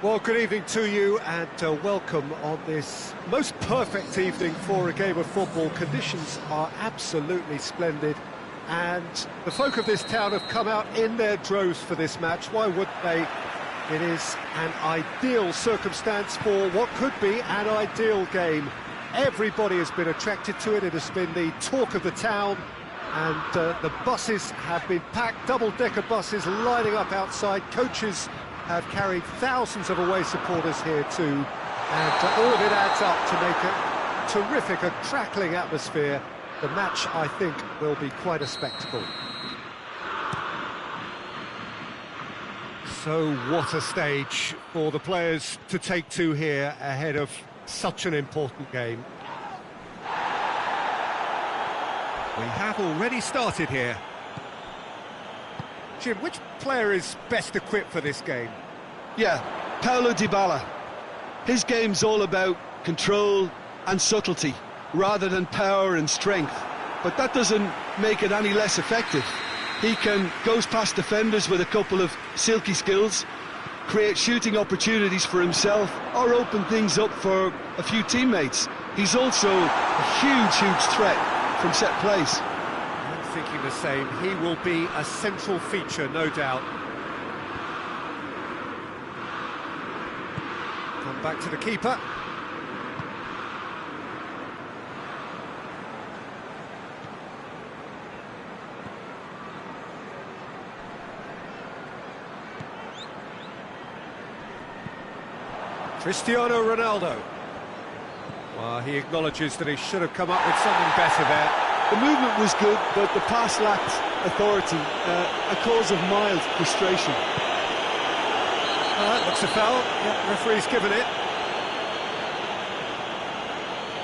Well, good evening to you and welcome on this most perfect evening for a game of football. Conditions are absolutely splendid and the folk of this town have come out in their droves for this match. Why wouldn't they? It is an ideal circumstance for what could be an ideal game. Everybody has been attracted to it. It has been the talk of the town and the buses have been packed, double-decker buses lining up outside. Coaches have carried thousands of away supporters here too, and all of it adds up to make a terrific, a crackling atmosphere. The match, I think, will be quite a spectacle. So what a stage for the players to take to here ahead of such an important game. We have already started here. Jim, which player is best equipped for this game? Yeah, Paulo Dybala. His game's all about control and subtlety, rather than power and strength. But that doesn't make it any less effective. He goes past defenders with a couple of silky skills, create shooting opportunities for himself, or open things up for a few teammates. He's also a huge threat from set plays. I'm thinking the same. He will be a central feature, no doubt. Come back to the keeper. Cristiano Ronaldo. Well, he acknowledges that he should have come up with something better there. The movement was good, but the pass lacked authority, a cause of mild frustration. Looks a foul. Yep, referee's given it.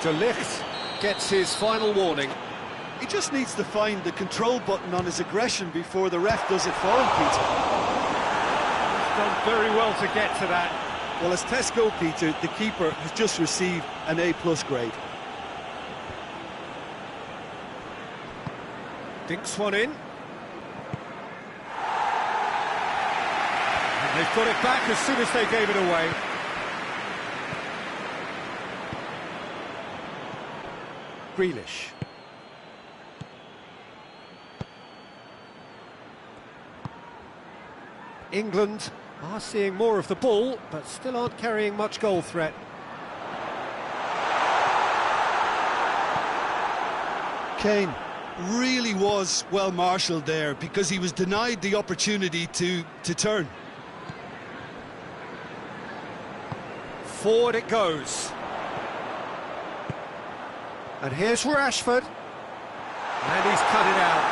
De Ligt gets his final warning. He just needs to find the control button on his aggression before the ref does it for him, Peter. He's done very well to get to that. Well, as Tesco, Peter, the keeper has just received an A+ grade. Dinks one in. And they've got it back as soon as they gave it away. Grealish. England are seeing more of the ball, but still aren't carrying much goal threat. Kane really was well marshalled there because he was denied the opportunity to turn. Forward it goes. And here's Rashford. And he's cut it out.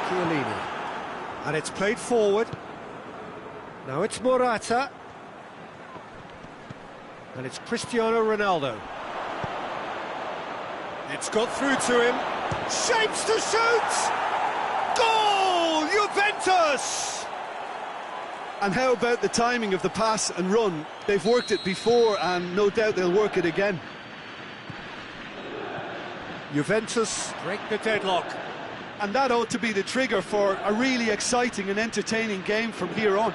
Chiellini. And it's played forward. Now it's Morata. And it's Cristiano Ronaldo. It's got through to him. Shapes to shoot! Goal! Juventus! And how about the timing of the pass and run? They've worked it before and no doubt they'll work it again. Juventus break the deadlock. And that ought to be the trigger for a really exciting and entertaining game from here on.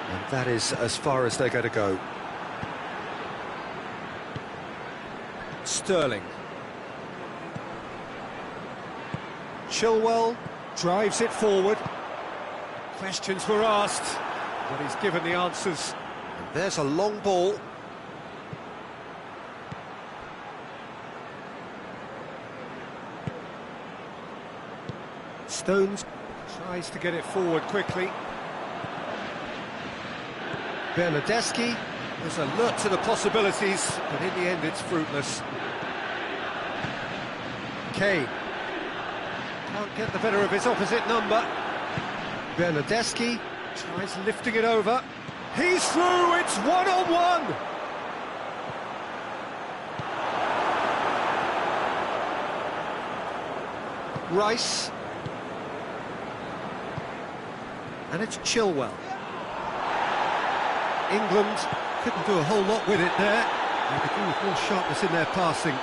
And that is as far as they're going to go. Sterling. Chilwell drives it forward. Questions were asked, but he's given the answers. And there's a long ball. Stones tries to get it forward quickly. Bernardeschi is alert to the possibilities, but in the end it's fruitless. Kane can't get the better of his opposite number. Bernardeschi tries lifting it over. He's through, it's one-on-one! Rice. And it's Chilwell. England couldn't do a whole lot with it there. They could do with more sharpness in their passing.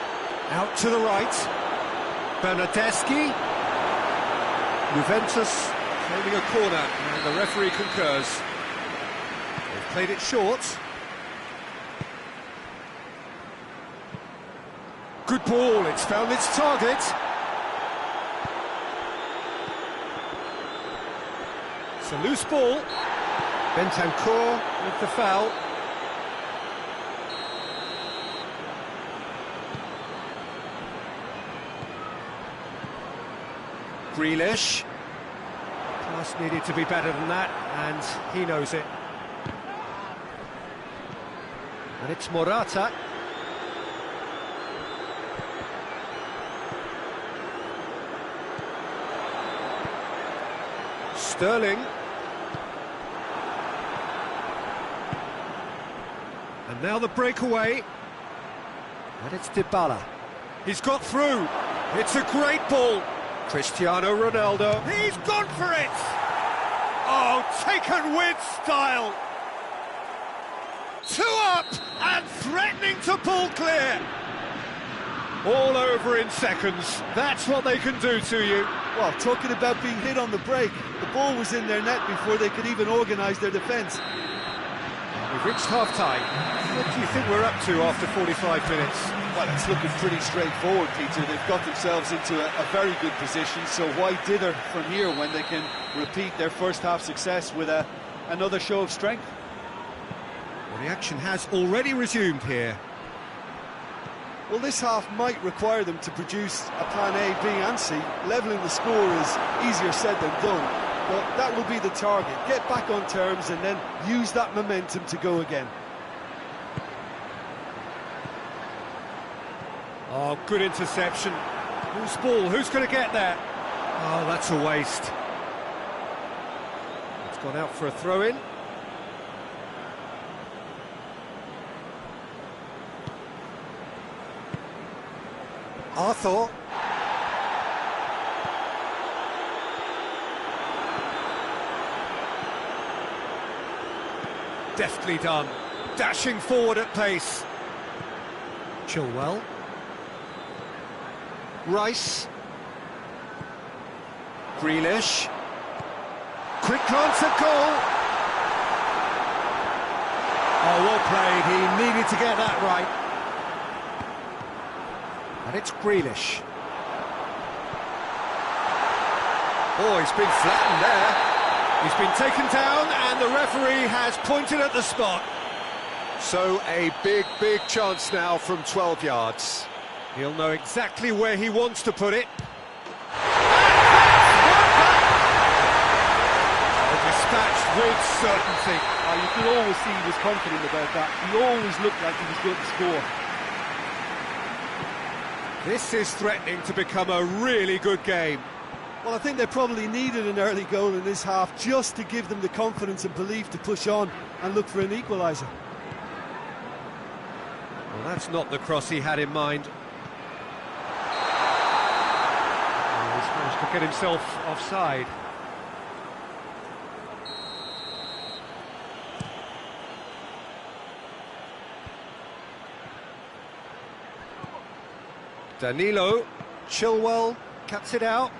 Out to the right. Bernardeschi. Juventus claiming a corner, and the referee concurs. They've played it short. Good ball, it's found its target. It's a loose ball. Bentancur with the foul. Grealish. Pass needed to be better than that, and he knows it. And it's Morata. Sterling. And now the breakaway. And it's Dybala. He's got through. It's a great ball. Cristiano Ronaldo. He's gone for it! Oh, taken with style. 2 up and threatening to pull clear. All over in seconds. That's what they can do to you. Well, talking about being hit on the break, the ball was in their net before they could even organise their defence. We've reached half-time. What do you think we're up to after 45 minutes? Well, it's looking pretty straightforward, Peter. They've got themselves into a very good position, so why dither from here when they can repeat their first half success with another show of strength? Well, the action has already resumed here. Well, this half might require them to produce a plan A, B and C. Levelling the score is easier said than done, but that will be the target. Get back on terms and then use that momentum to go again. Oh, good interception. Whose ball? Who's going to get there? Oh, that's a waste. It's gone out for a throw-in. Arthur. Deftly done. Dashing forward at pace. Chilwell. Rice. Grealish. Quick glance at goal. Oh, well played. He needed to get that right. And it's Grealish. Oh, he's been flattened there. He's been taken down and the referee has pointed at the spot. So a big chance now from 12 yards. He'll know exactly where he wants to put it. Dispatched with certainty. You could always see he was confident about that. He always looked like he was going to score. This is threatening to become a really good game. Well, I think they probably needed an early goal in this half just to give them the confidence and belief to push on and look for an equaliser. Well, that's not the cross he had in mind. He's managed to get himself offside. Danilo, Chilwell, cuts it out.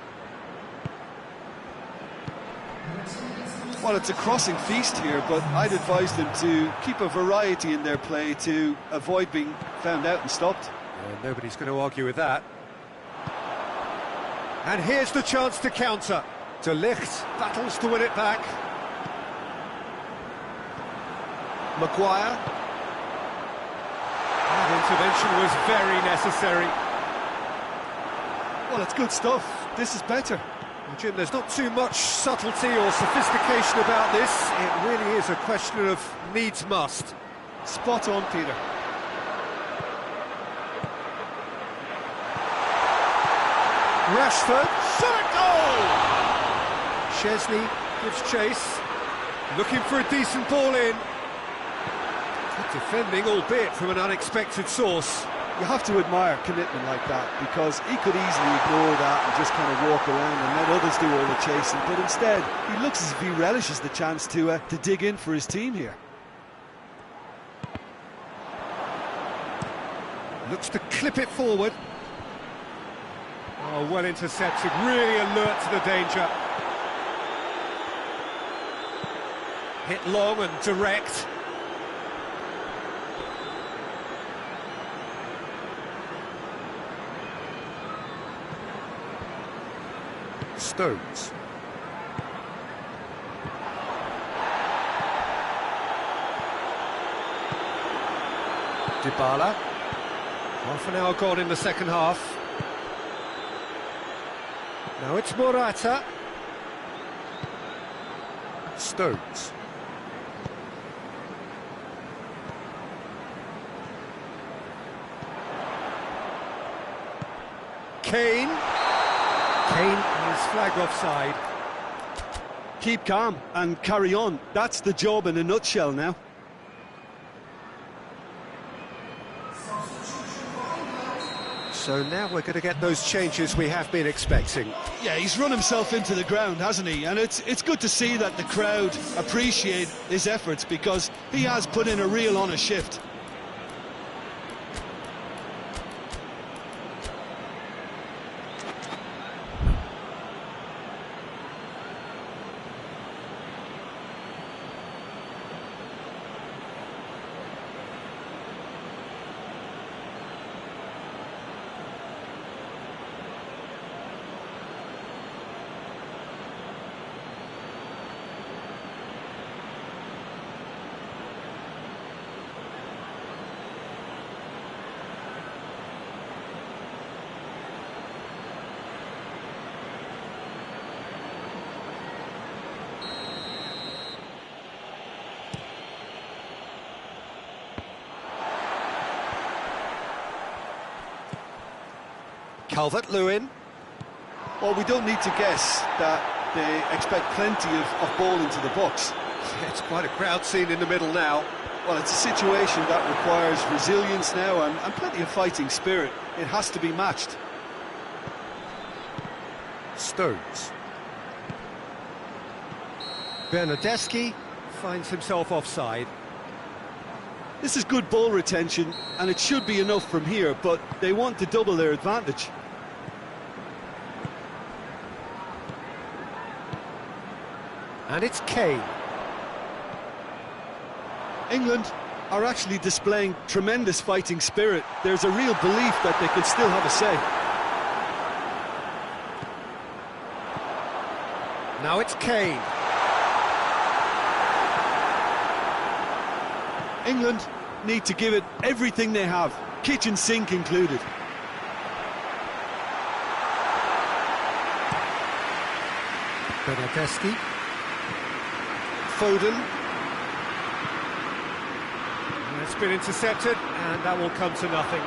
Well, it's a crossing feast here, but I'd advise them to keep a variety in their play to avoid being found out and stopped. Yeah, nobody's going to argue with that. And here's the chance to counter. De Ligt battles to win it back. Maguire. That intervention was very necessary. Well, it's good stuff. This is better. Well, Jim, there's not too much subtlety or sophistication about this. It really is a question of needs must. Spot on, Peter. Rashford, shot goal! Chesney gives chase, looking for a decent ball in. Good defending, albeit from an unexpected source. You have to admire commitment like that, because he could easily ignore that and just kind of walk around and let others do all the chasing, but instead he looks as if he relishes the chance to dig in for his team here. Looks to clip it forward. Oh, well intercepted, really alert to the danger. Hit long and direct. Stones. Dybala. Half an hour gone in the second half. Now it's Morata. Stones. Kane. Kane is flagged offside. Keep calm and carry on. That's the job in a nutshell now. So now we're going to get those changes we have been expecting. Yeah, he's run himself into the ground, hasn't he? And it's good to see that the crowd appreciate his efforts, because he has put in a real honest shift. Calvert-Lewin. Well, we don't need to guess that they expect plenty of ball into the box. It's quite a crowd scene in the middle now. Well, it's a situation that requires resilience now and plenty of fighting spirit. It has to be matched. Stones. Bernardeschi finds himself offside. This is good ball retention, and it should be enough from here, but they want to double their advantage. And it's Kane. England are actually displaying tremendous fighting spirit. There's a real belief that they can still have a say. Now it's Kane. England need to give it everything they have, kitchen sink included. Bernardeschi. Foden. And it's been intercepted, and that will come to nothing.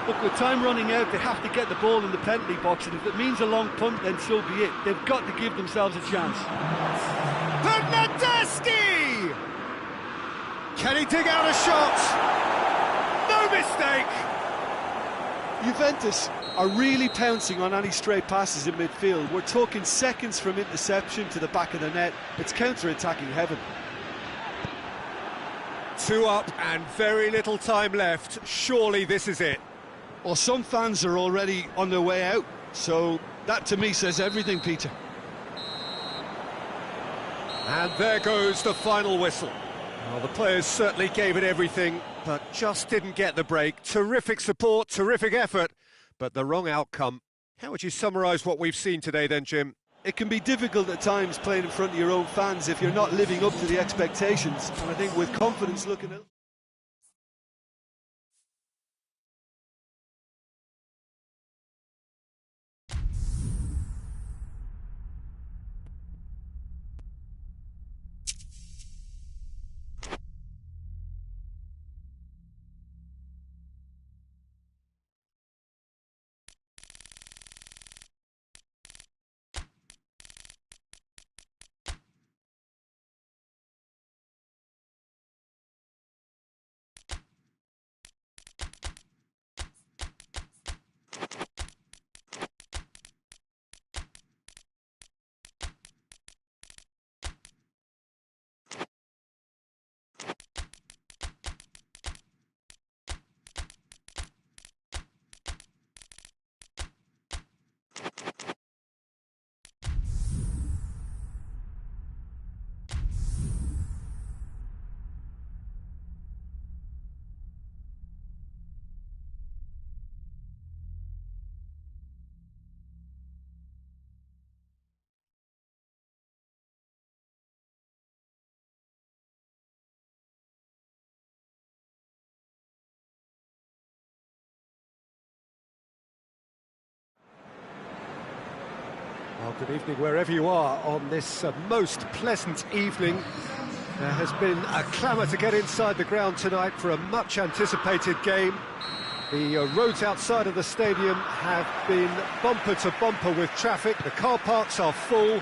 Look, with time running out, they have to get the ball in the penalty box, and if it means a long punt, then so be it. They've got to give themselves a chance. Bernardeschi! Can he dig out a shot? No mistake! Juventus are really pouncing on any stray passes in midfield. We're talking seconds from interception to the back of the net. It's counter-attacking heaven. 2 up and very little time left. Surely this is it. Well, some fans are already on their way out, so that to me says everything, Peter. And there goes the final whistle. Well, the players certainly gave it everything, but just didn't get the break. Terrific support, terrific effort, but the wrong outcome. How would you summarise what we've seen today then, Jim? It can be difficult at times playing in front of your own fans if you're not living up to the expectations, and I think with confidence looking at Well, good evening wherever you are on this most pleasant evening. There has been a clamour to get inside the ground tonight for a much-anticipated game. The roads outside of the stadium have been bumper to bumper with traffic. The car parks are full.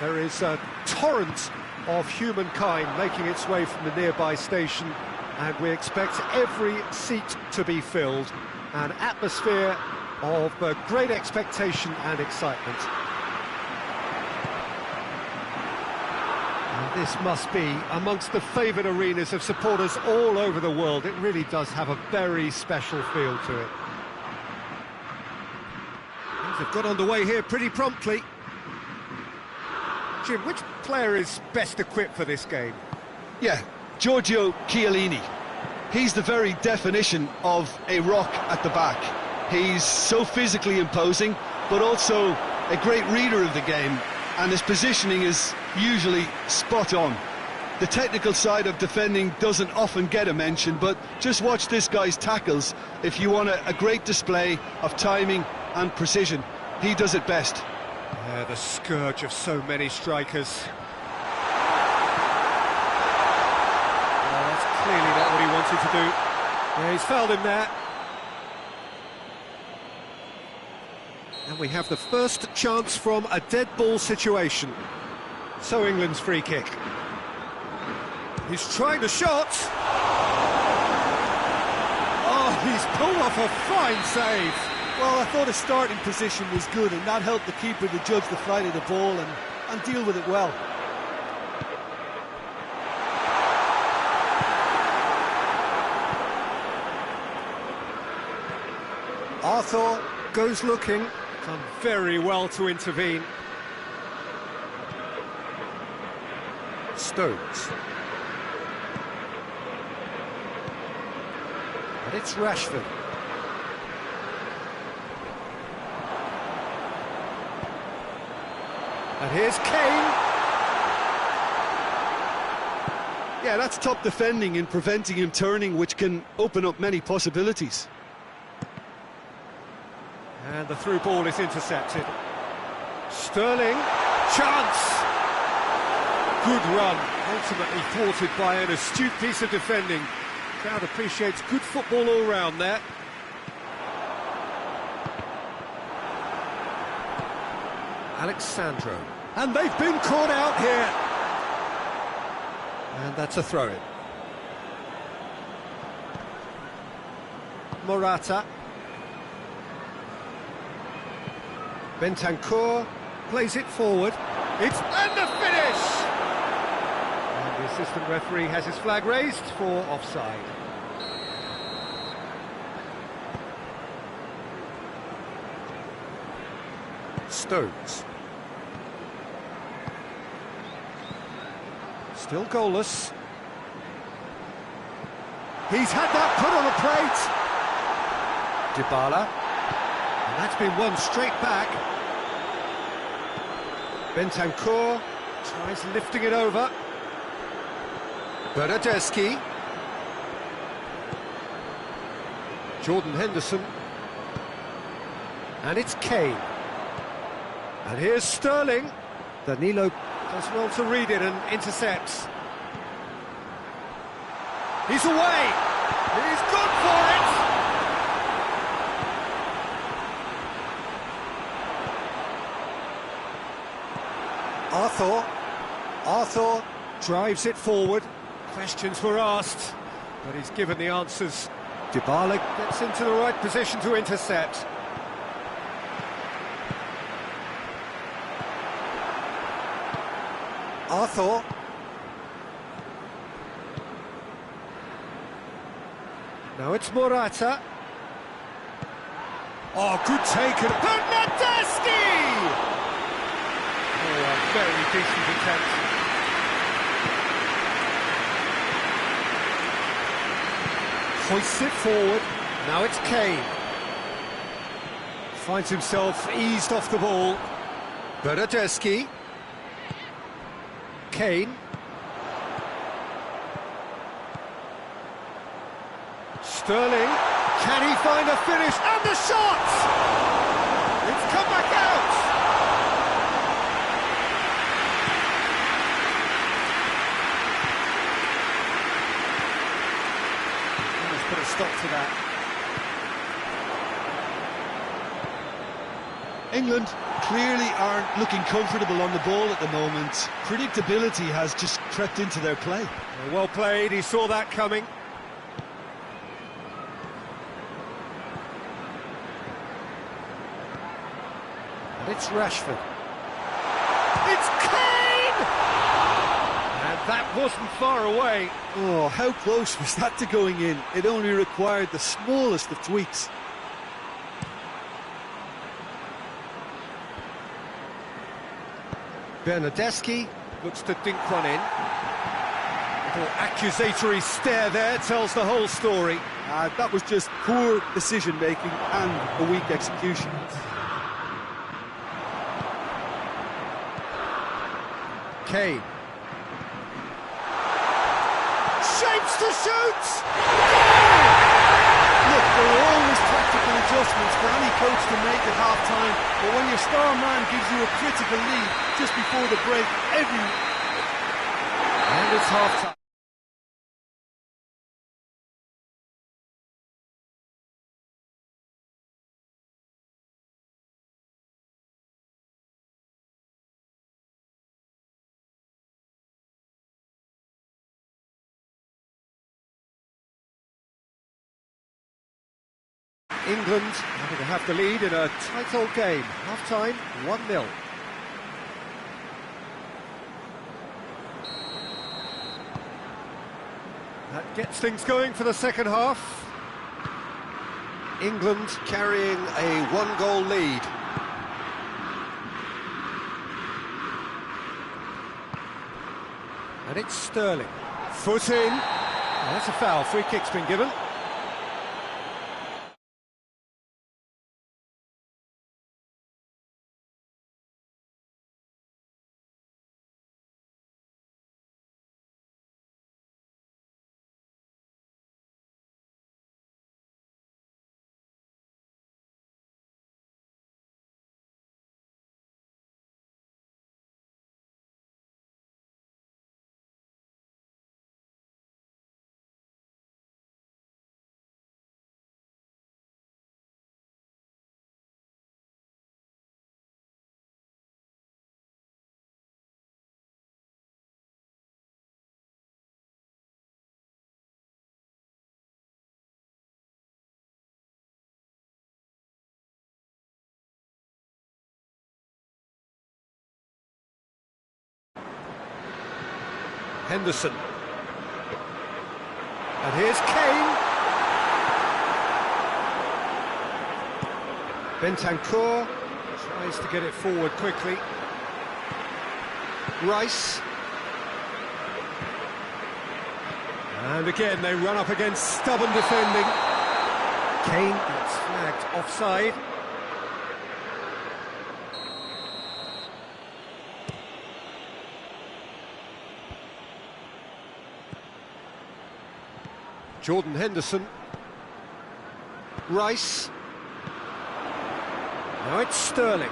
There is a torrent of humankind making its way from the nearby station, and we expect every seat to be filled. An atmosphere of great expectation and excitement. And this must be amongst the favoured arenas of supporters all over the world. It really does have a very special feel to it. Things have got underway here pretty promptly. Jim, which player is best equipped for this game? Yeah, Giorgio Chiellini. He's the very definition of a rock at the back. He's so physically imposing, but also a great reader of the game, and his positioning is usually spot on. The technical side of defending doesn't often get a mention, but just watch this guy's tackles if you want a great display of timing and precision. He does it best. Yeah, the scourge of so many strikers. Oh, that's clearly not what he wanted to do. Yeah, he's fouled him there. And we have the first chance from a dead ball situation. So England's free kick. He's trying the shot. Oh, he's pulled off a fine save. Well, I thought his starting position was good, and that helped the keeper to judge the flight of the ball and deal with it well. Arthur goes looking. Done very well to intervene. Stones. And it's Rashford. And here's Kane. Yeah, that's top defending in preventing him turning, which can open up many possibilities. And the through ball is intercepted. Sterling, chance! Good run, ultimately thwarted by an astute piece of defending. Crowd appreciates good football all round there. Alexandro. And they've been caught out here. And that's a throw-in. Morata. Bentancur plays it forward. It's and the finish! And the assistant referee has his flag raised for offside. Stones. Still goalless. He's had that put on a plate. Dybala. And that's been won straight back. Bentancur tries lifting it over. Bernardeschi. Jordan Henderson. And it's Kane. And here's Sterling. Danilo does well to read it and intercepts. He's away. He's gone for it. Arthur drives it forward. Questions were asked, but he's given the answers. Dybala gets into the right position to intercept. Arthur. Now it's Morata. Oh, good take. Bernardeschi! Oh, a very decent attempt. Hoists it forward. Now it's Kane. Finds himself eased off the ball. Bernardeschi. Kane. Sterling. Can he find a finish? And the shot! It's come back out! England clearly aren't looking comfortable on the ball at the moment. Predictability has just crept into their play. Well played, he saw that coming. And it's Rashford. It's Kane! And that wasn't far away. Oh, how close was that to going in? It only required the smallest of tweaks. Bernardeschi looks to dink one in. Little accusatory stare there tells the whole story. That was just poor decision-making and a weak execution. Kane. Shapes to shoot! Look, there are always tactical adjustments for any coach to make at half-time, but when your star man gives you a critical lead just before the break, And it's half-time. England having to have the lead in a tight old game. Half-time, 1-0. That gets things going for the second half. England carrying a one-goal lead. And it's Sterling. Foot in. Oh, that's a foul. Free kick's been given. Henderson. And here's Kane. Bentancur tries to get it forward quickly. Rice. And again they run up against stubborn defending. Kane gets flagged offside. Jordan Henderson. Rice. Now it's Sterling.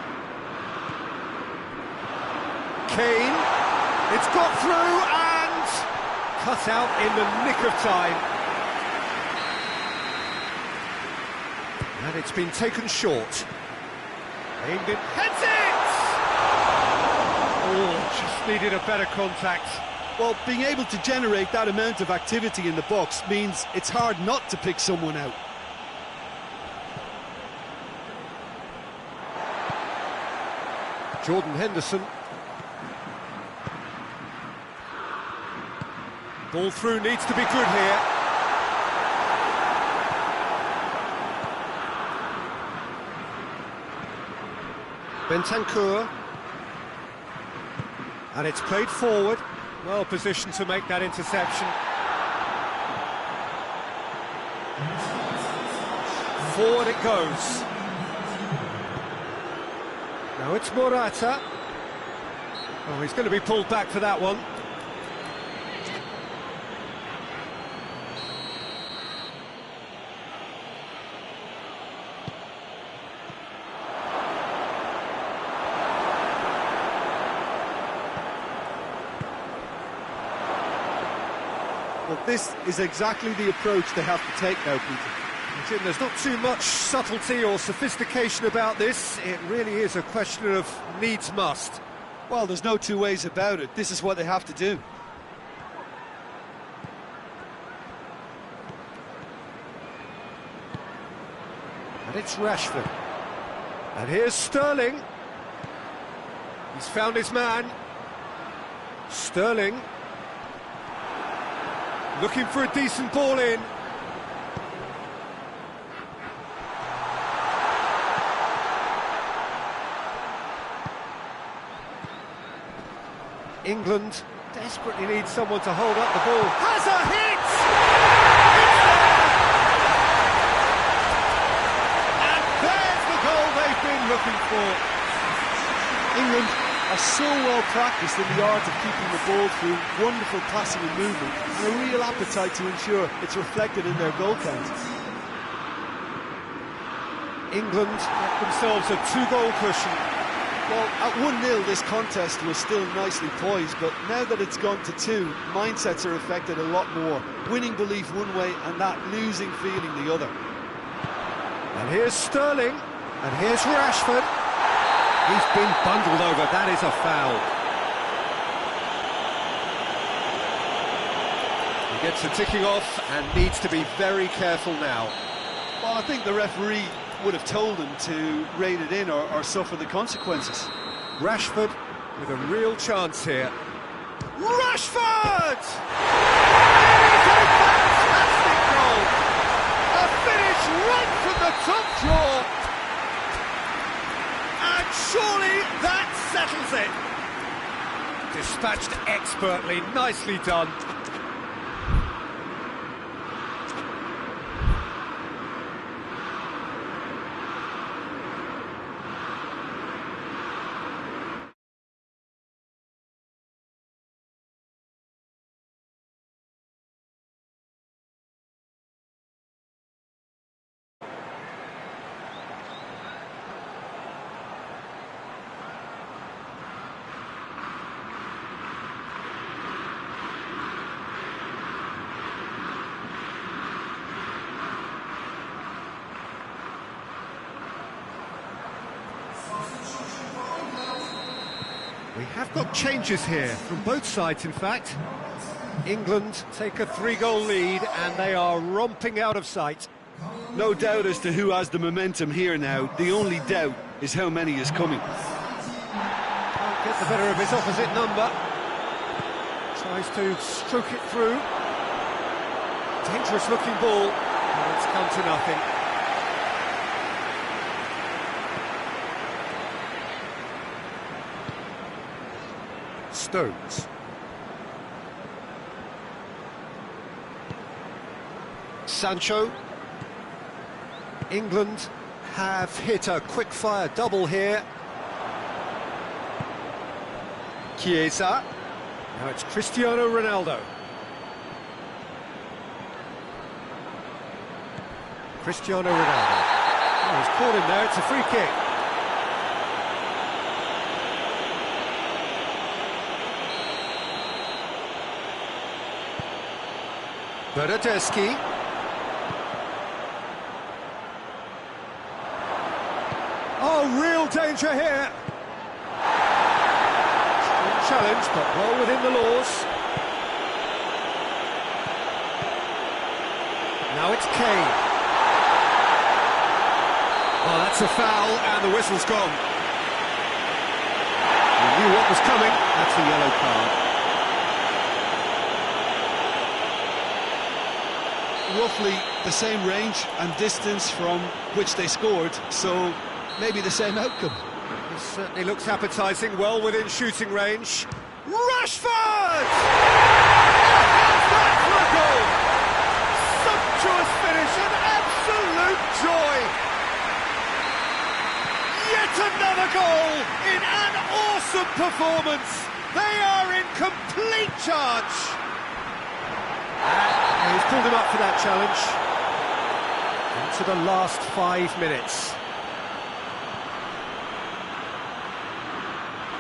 Kane. It's got through and cut out in the nick of time. And it's been taken short. Aimed it. Heads it! Oh, just needed a better contact. Well, being able to generate that amount of activity in the box means it's hard not to pick someone out. Jordan Henderson. Ball through needs to be good here. Bentancur. And it's played forward. Well positioned to make that interception. Forward it goes. Now it's Morata. Oh, he's going to be pulled back for that one. Well, this is exactly the approach they have to take now, Peter. Jim, there's not too much subtlety or sophistication about this. It really is a question of needs must. Well, there's no two ways about it. This is what they have to do. And it's Rashford. And here's Sterling. He's found his man. Sterling. Looking for a decent ball in. England desperately needs someone to hold up the ball. Has a hit! And there's the goal they've been looking for. England are so well practiced in the art of keeping the ball through wonderful passing and movement, and a real appetite to ensure it's reflected in their goal count. England get themselves a two-goal cushion. Well, at 1-0 this contest was still nicely poised, but now that it's gone to 2, mindsets are affected a lot more. Winning belief one way and that losing feeling the other. And here's Sterling, and here's Rashford. He's been bundled over, that is a foul. He gets the ticking off and needs to be very careful now. Well, I think the referee would have told him to rein it in or suffer the consequences. Rashford with a real chance here. Rashford! It is a fantastic goal! A finish right from the top drawer! And surely that settles it! Dispatched expertly, nicely done. We have got changes here, from both sides in fact. England take a 3-goal lead and they are romping out of sight. No doubt as to who has the momentum here now. The only doubt is how many is coming. Can't get the better of his opposite number. Tries to stroke it through. Dangerous looking ball, and it's come to nothing. Stones. Sancho. England have hit a quick-fire double here. Chiesa. Now it's Cristiano Ronaldo. Cristiano Ronaldo. Oh, he's caught him there, it's a free kick. Bernardeschi. Oh, real danger here. Strong challenge, but well within the laws. Now it's Kane. Oh, that's a foul, and the whistle's gone. He knew what was coming. That's a yellow card. Roughly the same range and distance from which they scored, so maybe the same outcome. This certainly looks appetising, well within shooting range. Rashford! How's that for a goal? Sumptuous finish, an absolute joy! Yet another goal in an awesome performance! They are in complete charge! And he's pulled him up for that challenge. Into the last 5 minutes.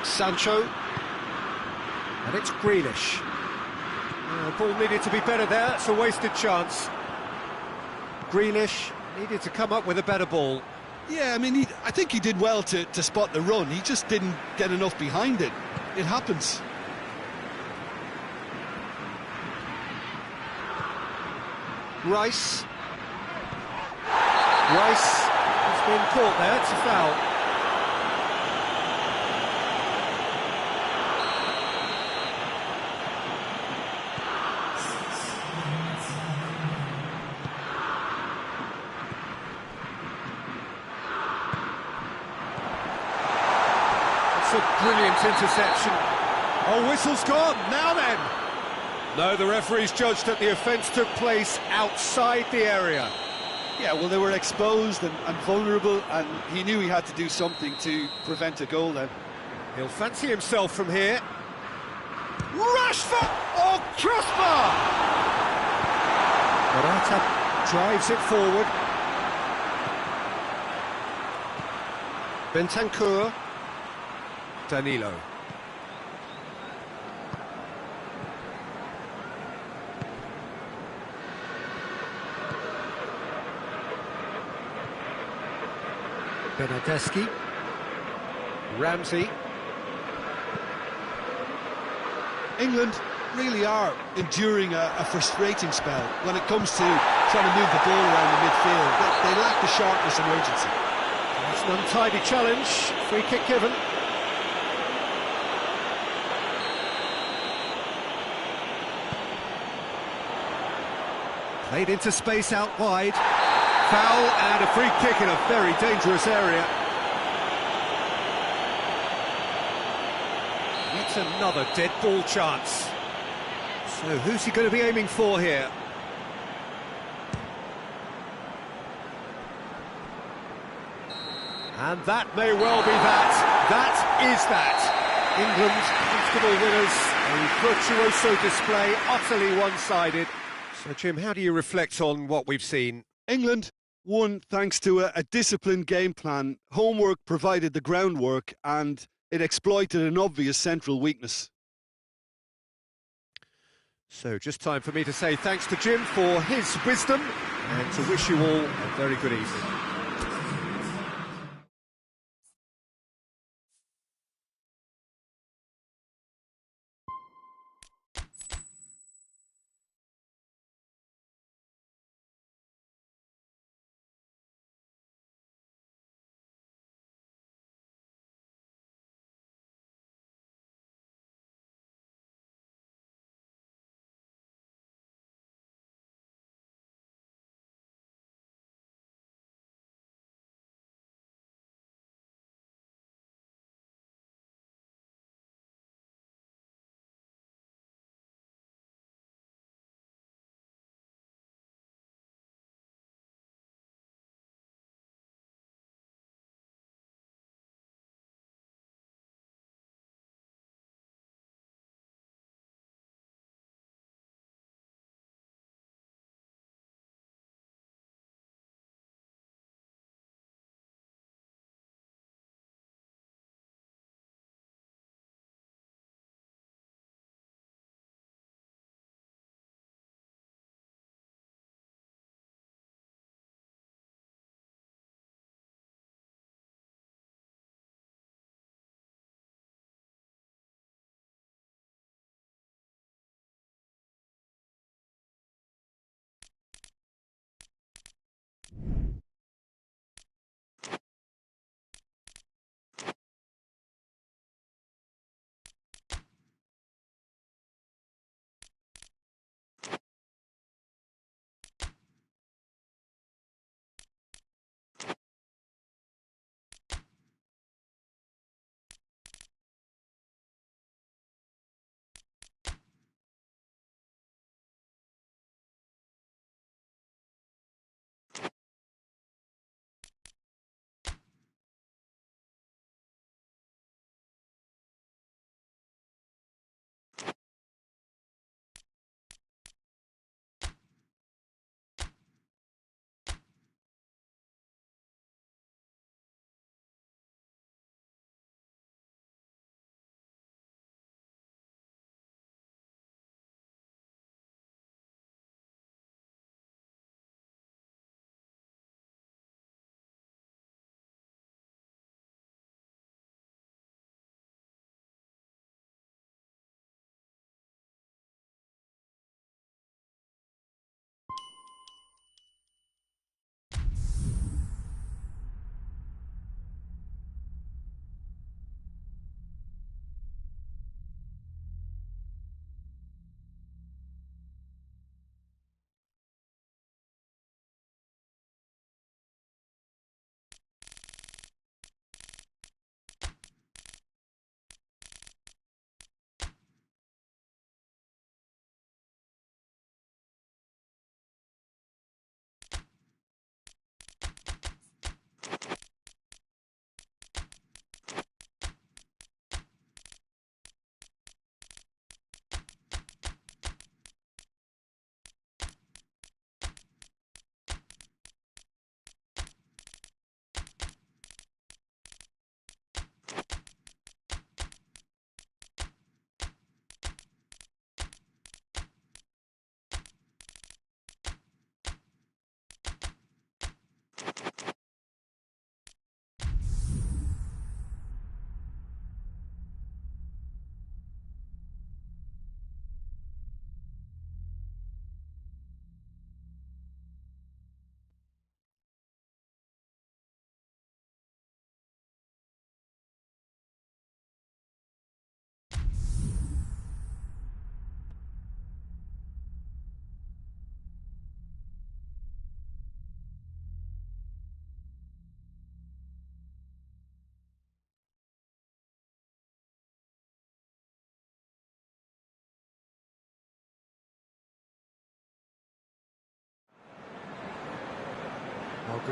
Sancho. And it's Grealish. The ball needed to be better there, it's a wasted chance. Grealish Needed to come up with a better ball. Yeah, I mean, I think he did well to spot the run. He just didn't get enough behind it. It happens. Rice has been caught there, it's a foul. It's a brilliant interception. Oh, whistle's gone, now then! No, the referee's judged that the offence took place outside the area. Yeah, well, they were exposed and vulnerable, and he knew he had to do something to prevent a goal then. He'll fancy himself from here. Rashford! Oh, crossbar! Morata drives it forward. Bentancur. Danilo. Bernardeschi, Ramsey. England really are enduring a frustrating spell when it comes to trying to move the ball around the midfield. They lack the sharpness and urgency. It's an untidy challenge, free kick given. Played into space out wide. Foul and a free kick in a very dangerous area. It's another dead ball chance. So who's he going to be aiming for here? And that may well be that. That is that. England, comfortable winners, a virtuoso display, utterly one-sided. So Jim, how do you reflect on what we've seen? England won thanks to a disciplined game plan. Homework provided the groundwork and it exploited an obvious central weakness. So just time for me to say thanks to Jim for his wisdom and to wish you all a very good evening.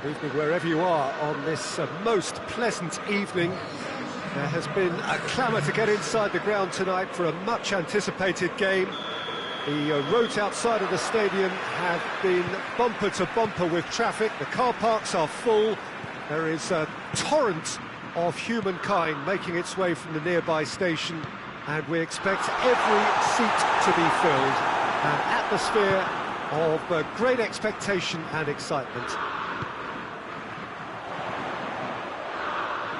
Good evening wherever you are on this most pleasant evening. There has been a clamour to get inside the ground tonight for a much anticipated game. The roads outside of the stadium have been bumper to bumper with traffic. The car parks are full. There is a torrent of humankind making its way from the nearby station, and we expect every seat to be filled. An atmosphere of great expectation and excitement.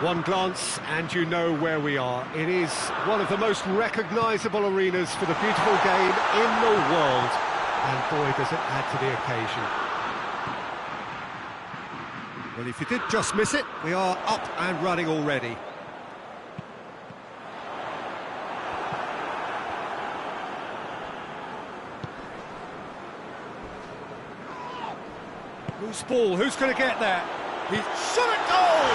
One glance and you know where we are. It is one of the most recognisable arenas for the beautiful game in the world. And boy, does it add to the occasion. Well, if you did just miss it, we are up and running already. Loose ball, who's going to get there? He's shot at goal!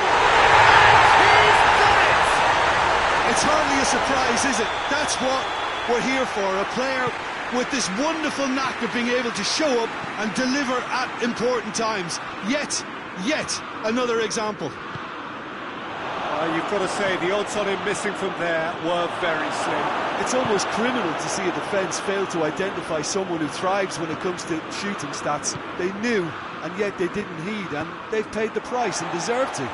It's hardly a surprise, is it? That's what we're here for, a player with this wonderful knack of being able to show up and deliver at important times. Yet another example. You've got to say, the odds on him missing from there were very slim. It's almost criminal to see a defence fail to identify someone who thrives when it comes to shooting stats. They knew, and yet they didn't heed, and they've paid the price and deserve to.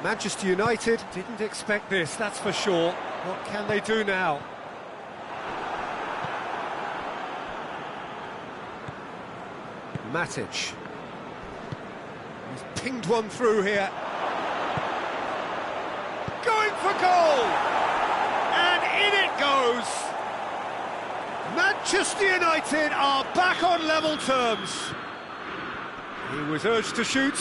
Manchester United didn't expect this, that's for sure. What can they do now? Matic. He's pinged one through here. Going for goal! And in it goes! Manchester United are back on level terms. He was urged to shoot,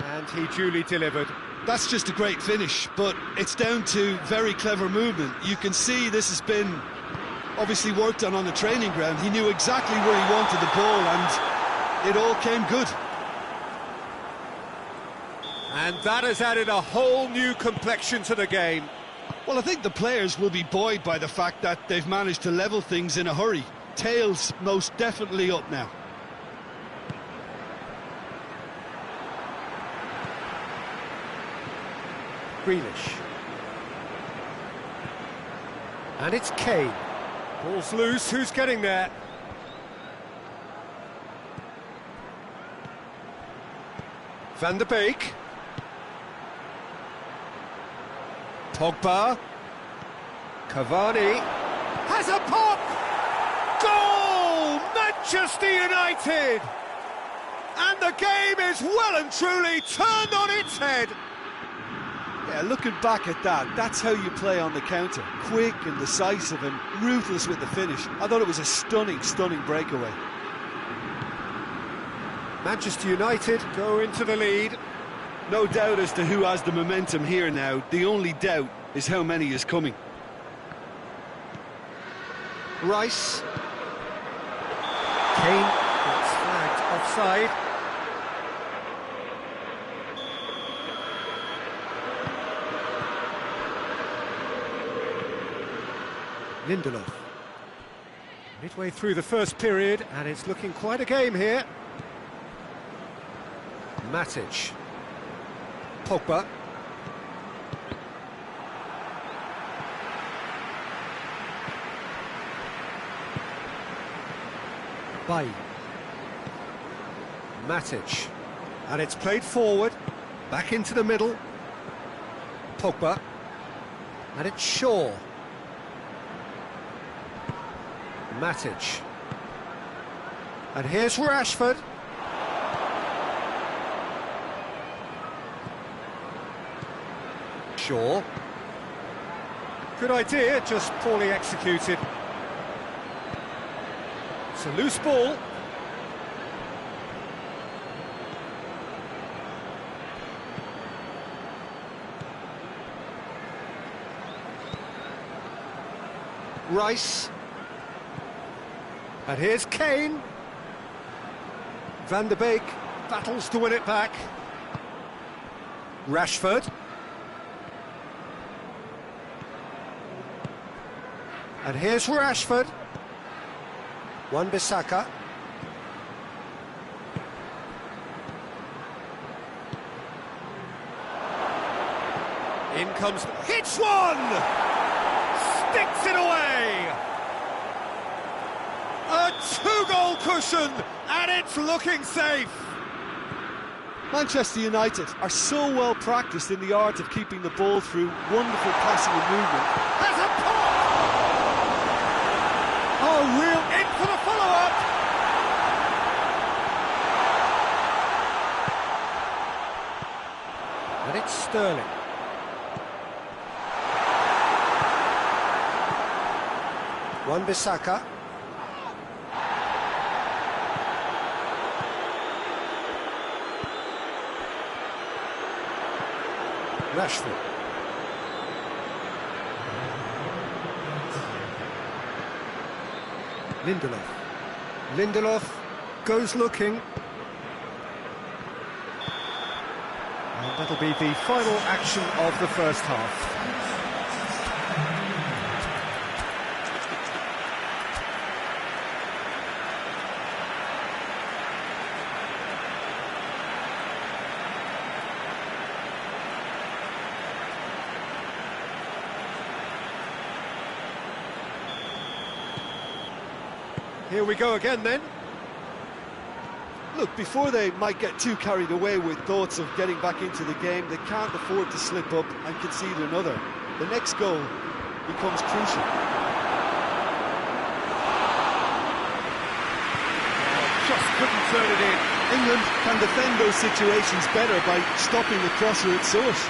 and he duly delivered. That's just a great finish, but it's down to very clever movement. You can see this has been obviously worked on the training ground. He knew exactly where he wanted the ball, and it all came good. And that has added a whole new complexion to the game. Well, I think the players will be buoyed by the fact that they've managed to level things in a hurry. Tails most definitely up now. Grealish. And it's Kane. Ball's loose, who's getting there? Van der Beek. Pogba. Cavani. Has a pop! Goal! Manchester United! And the game is well and truly turned on its head. Yeah, looking back at that, that's how you play on the counter. Quick and decisive and ruthless with the finish. I thought it was a stunning breakaway. Manchester United go into the lead. No doubt as to who has the momentum here now. The only doubt is how many is coming. Rice. Kane gets flagged offside. Lindelof. Midway through the first period, and it's looking quite a game here. Matic. Pogba. Bay. Matic. And it's played forward, back into the middle. Pogba. And it's Shaw. Matic. And here's Rashford. Shaw. Good idea, just poorly executed. It's a loose ball. Rice. And here's Kane. Van der Beek battles to win it back. Rashford. And here's Rashford. Wan-Bissaka. comes... Hits one! Sticks it away! A two-goal cushion, and it's looking safe! Manchester United are so well practiced in the art of keeping the ball through wonderful passing and movement. Has a pop! Oh, real in for the follow-up! And it's Sterling. Wan-Bissaka. Rashford. Lindelof goes looking. And that'll be the final action of the first half. Here we go again then. Look, before they might get too carried away with thoughts of getting back into the game, they can't afford to slip up and concede another. The next goal becomes crucial. Just couldn't turn it in. England can defend those situations better by stopping the crosser at source.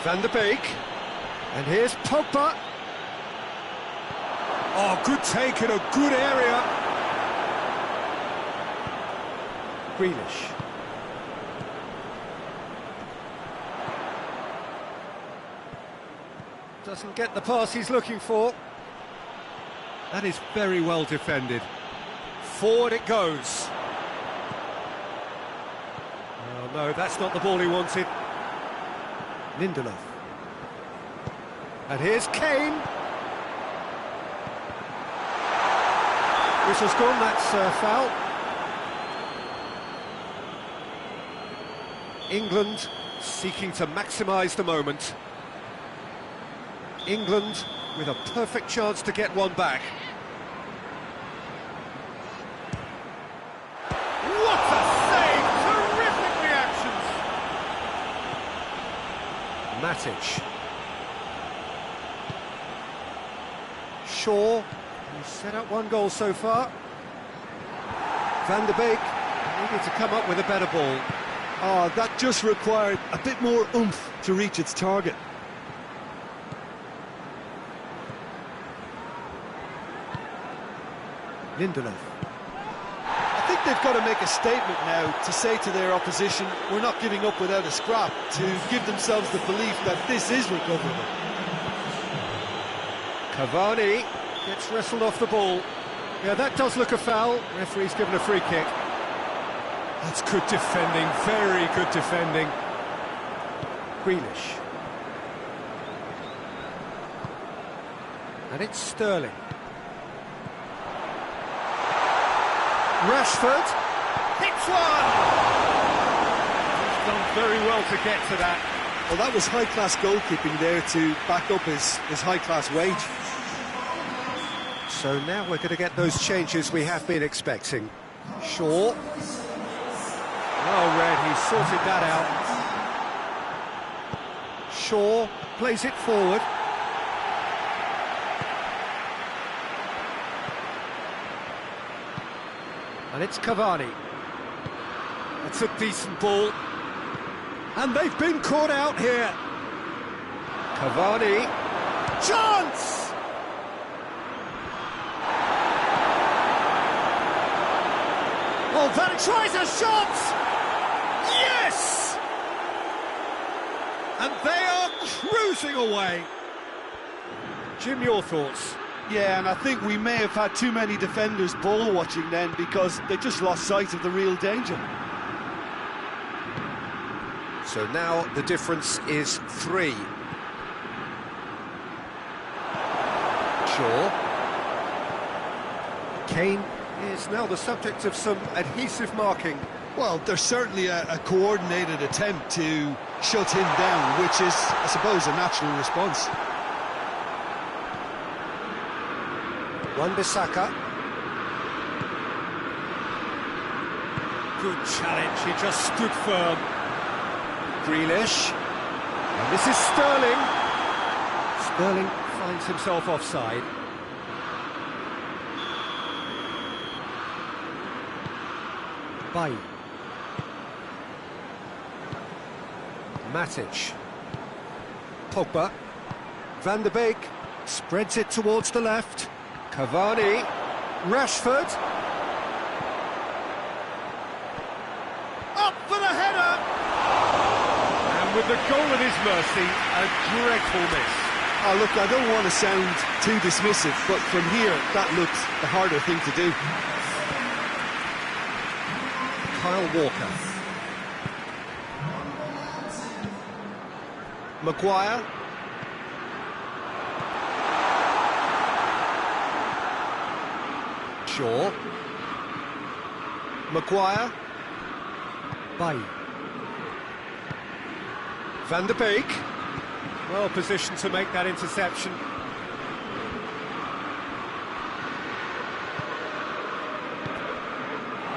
Van der Beek. And here's Pogba. Oh, good take in a good area. Grealish. Doesn't get the pass he's looking for. That is very well defended. Forward it goes. Oh no, that's not the ball he wanted. Lindelof. And here's Kane. Whistle's gone, that's foul. England seeking to maximise the moment. England with a perfect chance to get one back. What a save! Terrific reactions! Matic. Shaw. He's set up one goal so far. Van der Beek needed to come up with a better ball. Oh, that just required a bit more oomph to reach its target. Lindelof. I think they've got to make a statement now to say to their opposition, we're not giving up without a scrap, to give themselves the belief that this is recoverable. Cavani gets wrestled off the ball. Yeah, that does look a foul. Referee's given a free kick. That's good defending, very good defending. Grealish. And it's Sterling. Rashford hits one! He's done very well to get to that. Well, that was high-class goalkeeping there to back up his high-class wage. So now we're going to get those changes we have been expecting. Shaw. Well read, he sorted that out. Shaw plays it forward. And it's Cavani. That's a decent ball. And they've been caught out here. Cavani. Chance! Oh, Van tries a shot! Yes! And they are cruising away. Jim, your thoughts? Yeah, and I think we may have had too many defenders ball watching then because they just lost sight of the real danger. So now the difference is 3. Shaw. Kane is now the subject of some adhesive marking. Well, there's certainly a coordinated attempt to shut him down, which is, I suppose, a natural response. Wan-Bissaka. Good challenge, he just stood firm. Grealish. And this is Sterling. Sterling finds himself offside. Bailly. Matic. Pogba. Van der Beek spreads it towards the left. Cavani. Rashford. Up for the header! And with the goal at his mercy, a dreadful miss. Oh, look, I don't want to sound too dismissive, but from here, that looks the harder thing to do. Kyle Walker. Maguire. Shaw. Maguire. Bailly. Van der Beek. Well positioned to make that interception.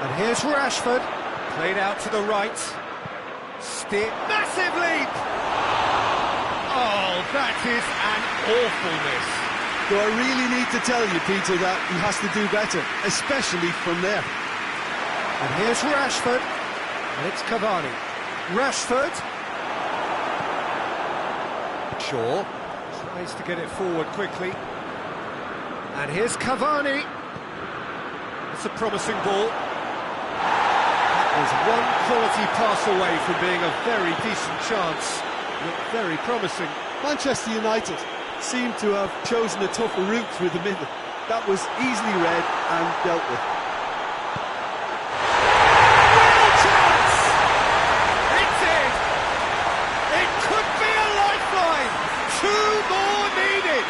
And here's Rashford. Played out to the right. Massive leap! Oh, that is an awful miss. Do I really need to tell you, Peter, that he has to do better, especially from there? And here's Rashford. And it's Cavani. Rashford. Shaw tries to get it forward quickly. And here's Cavani. It's a promising ball. That was one quality pass away from being a very decent chance. Looked very promising. Manchester United seem to have chosen a tougher route through the middle. That was easily read and dealt with. Real chance! It did! It could be a lifeline! 2 more needed!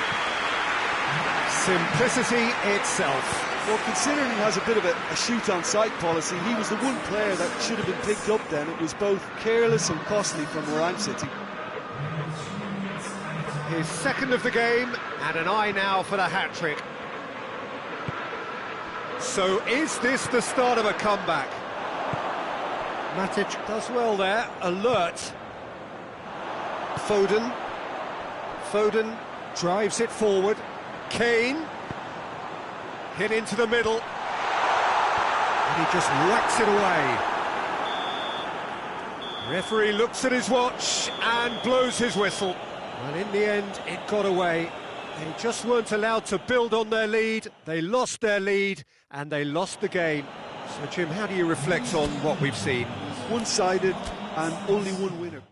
Simplicity itself. Well, considering he has a bit of a shoot-on-sight policy, he was the one player that should have been picked up then. It was both careless and costly from where I'm sitting. His second of the game, and an eye now for the hat-trick. So is this the start of a comeback? Matic does well there, alert. Foden. Foden drives it forward. Kane. Hit into the middle. And he just whacks it away. Referee looks at his watch and blows his whistle. Well, in the end, it got away. They just weren't allowed to build on their lead. They lost their lead, and they lost the game. So, Jim, how do you reflect on what we've seen? One-sided and only one winner.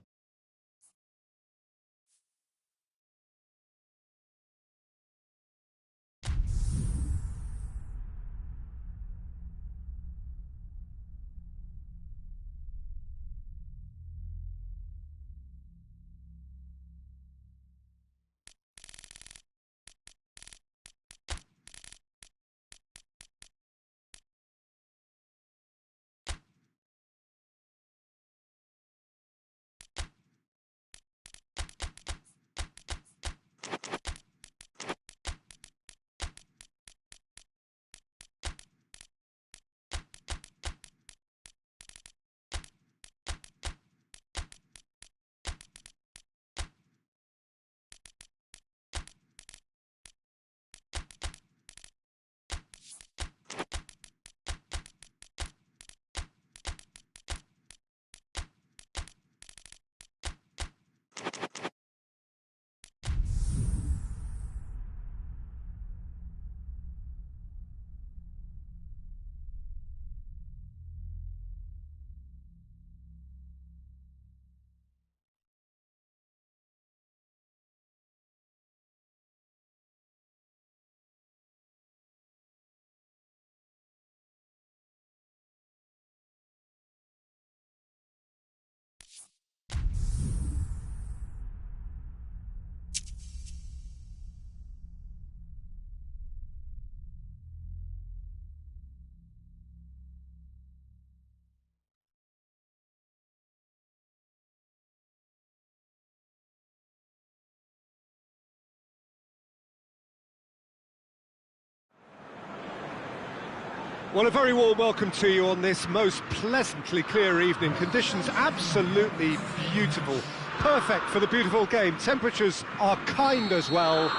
Well, a very warm welcome to you on this most pleasantly clear evening. Conditions absolutely beautiful. Perfect for the beautiful game. Temperatures are kind as well.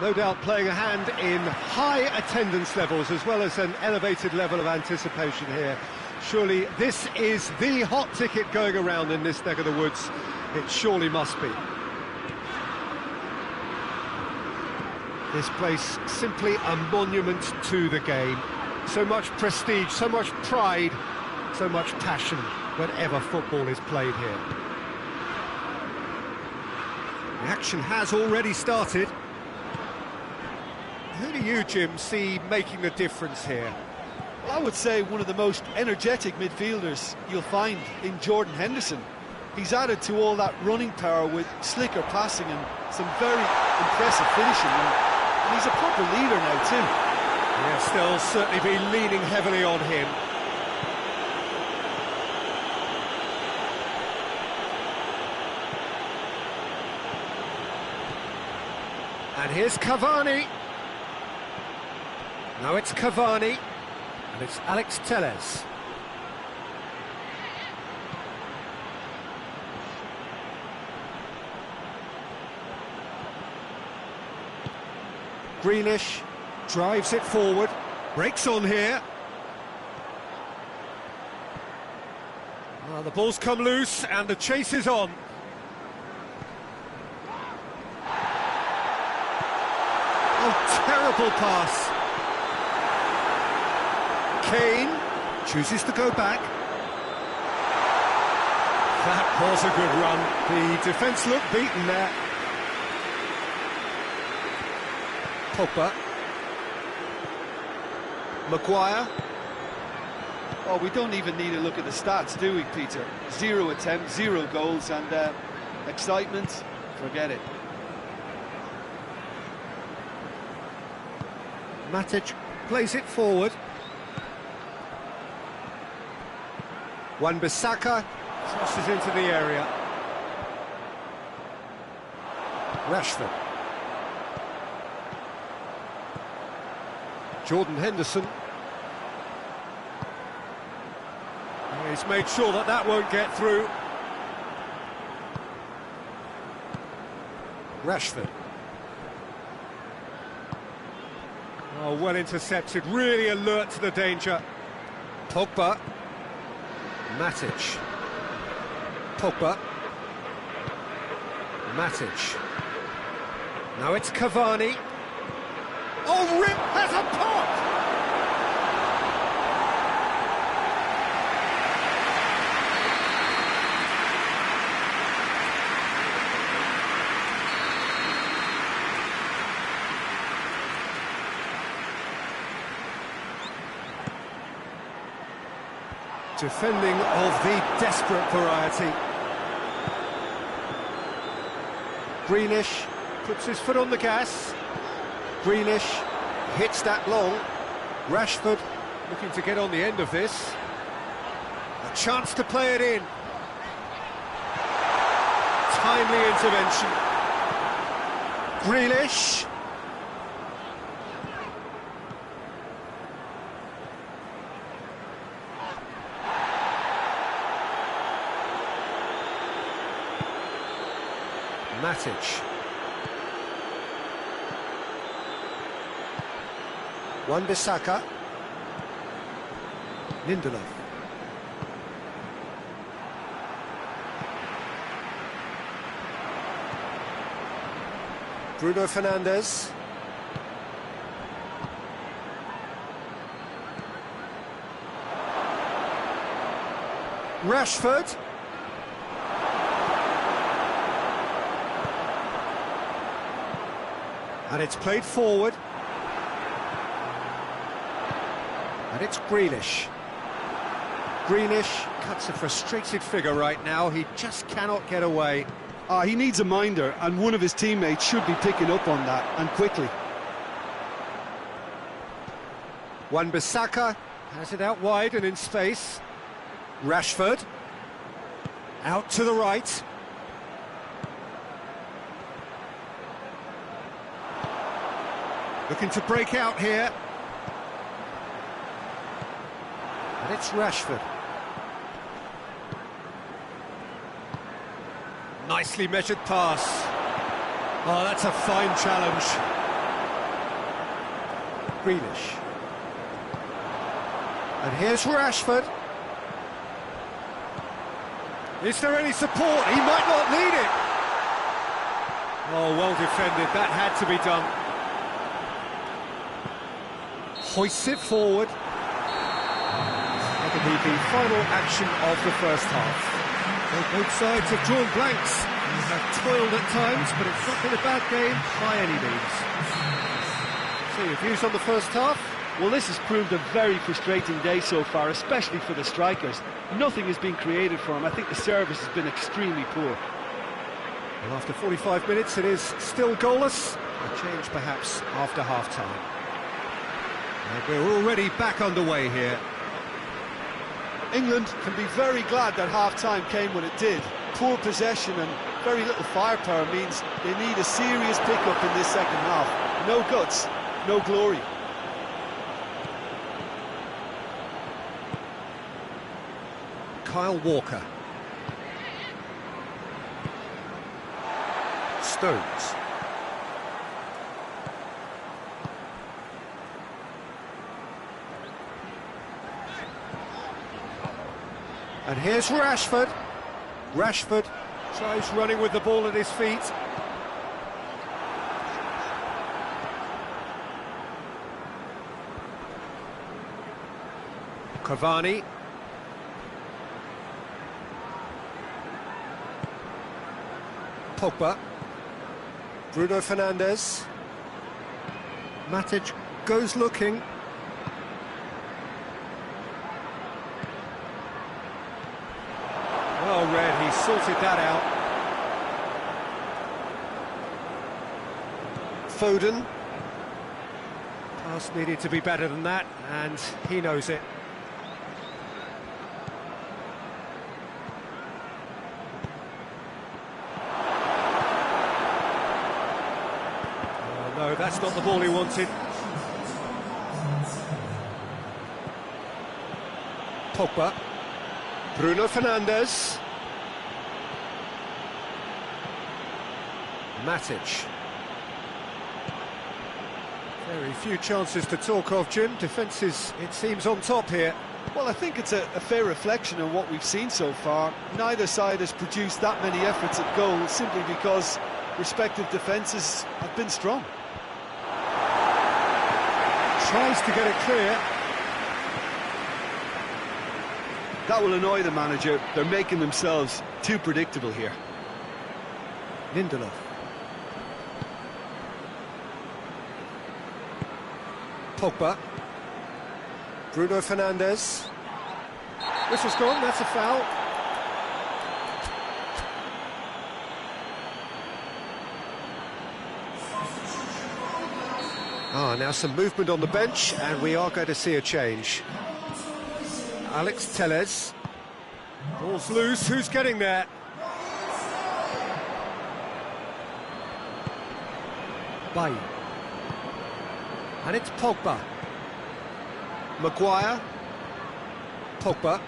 No doubt playing a hand in high attendance levels as well as an elevated level of anticipation here. Surely this is the hot ticket going around in this neck of the woods. It surely must be. This place simply a monument to the game. So much prestige, so much pride, so much passion whenever football is played here. The action has already started. Who do you, Jim, see making the difference here? Well, I would say one of the most energetic midfielders you'll find in Jordan Henderson. He's added to all that running power with slicker passing and some very impressive finishing. And he's a proper leader now too. Yes, they'll certainly be leaning heavily on him. And here's Cavani. Now it's Cavani, and it's Alex Telles. Grealish drives it forward, breaks on here. Well, the ball's come loose and the chase is on. Oh, terrible pass. Kane chooses to go back. That was a good run. The defence looked beaten there. Pogba. Maguire. Oh, we don't even need to look at the stats, do we, Peter? 0 attempts, 0 goals, and excitement, forget it. Matic plays it forward. Wan-Bissaka crosses into the area. Rashford. Jordan Henderson. He's made sure that that won't get through. Rashford. Oh, well intercepted, really alert to the danger. Pogba. Matic. Pogba. Matic. Now it's Cavani. Oh, Rip has a pop! Defending of the desperate variety. Grealish puts his foot on the gas. Grealish hits that long. Rashford looking to get on the end of this. A chance to play it in. Timely intervention. Grealish. Matic. Wan-Bissaka. Lindelof. Bruno Fernandes. Rashford. And it's played forward. And it's Grealish. Grealish cuts a frustrated figure right now. He just cannot get away. He needs a minder, and one of his teammates should be picking up on that, and quickly. Wan-Bissaka has it out wide and in space. Rashford. Out to the right. Looking to break out here. And it's Rashford. Nicely measured pass. Oh, that's a fine challenge. Grealish. And here's Rashford. Is there any support? He might not need it. Oh, well defended. That had to be done. Hoists it forward. That'll be the final action of the first half. Well, both sides have drawn blanks. You have toiled at times, but it's not been a bad game by any means. So your views on the first half? Well, this has proved a very frustrating day so far, especially for the strikers. Nothing has been created for them. I think the service has been extremely poor. Well, after 45 minutes, it is still goalless. A change, perhaps, after half-time. We're already back underway here. England can be very glad that half-time came when it did. Poor possession and very little firepower means they need a serious pick-up in this second half. No guts, no glory. Kyle Walker. Stones. And here's Rashford. Rashford tries running with the ball at his feet. Cavani. Pogba. Bruno Fernandes. Matic goes looking. Well read, he sorted that out. Foden. Pass needed to be better than that, and he knows it. No, that's not the ball he wanted. Pogba. Bruno Fernandes. Matic. Very few chances to talk of, Jim. Defence is, it seems, on top here. Well, I think it's a fair reflection on what we've seen so far. Neither side has produced that many efforts at goal simply because respective defences have been strong. Tries to get it clear. That will annoy the manager. They're making themselves too predictable here. Lindelof. Pogba. Bruno Fernandes. Whistle's gone, that's a foul. Now some movement on the bench, and we are going to see a change. Alex Telles. Ball's loose, who's getting there? Bailly. And it's Pogba. Maguire. Pogba.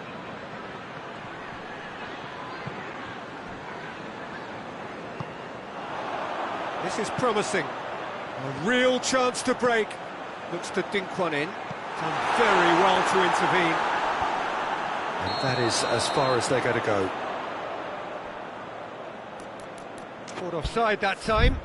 This is promising. A real chance to break. Looks to dink one in. Done very well to intervene. And that is as far as they're going to go. Caught offside that time.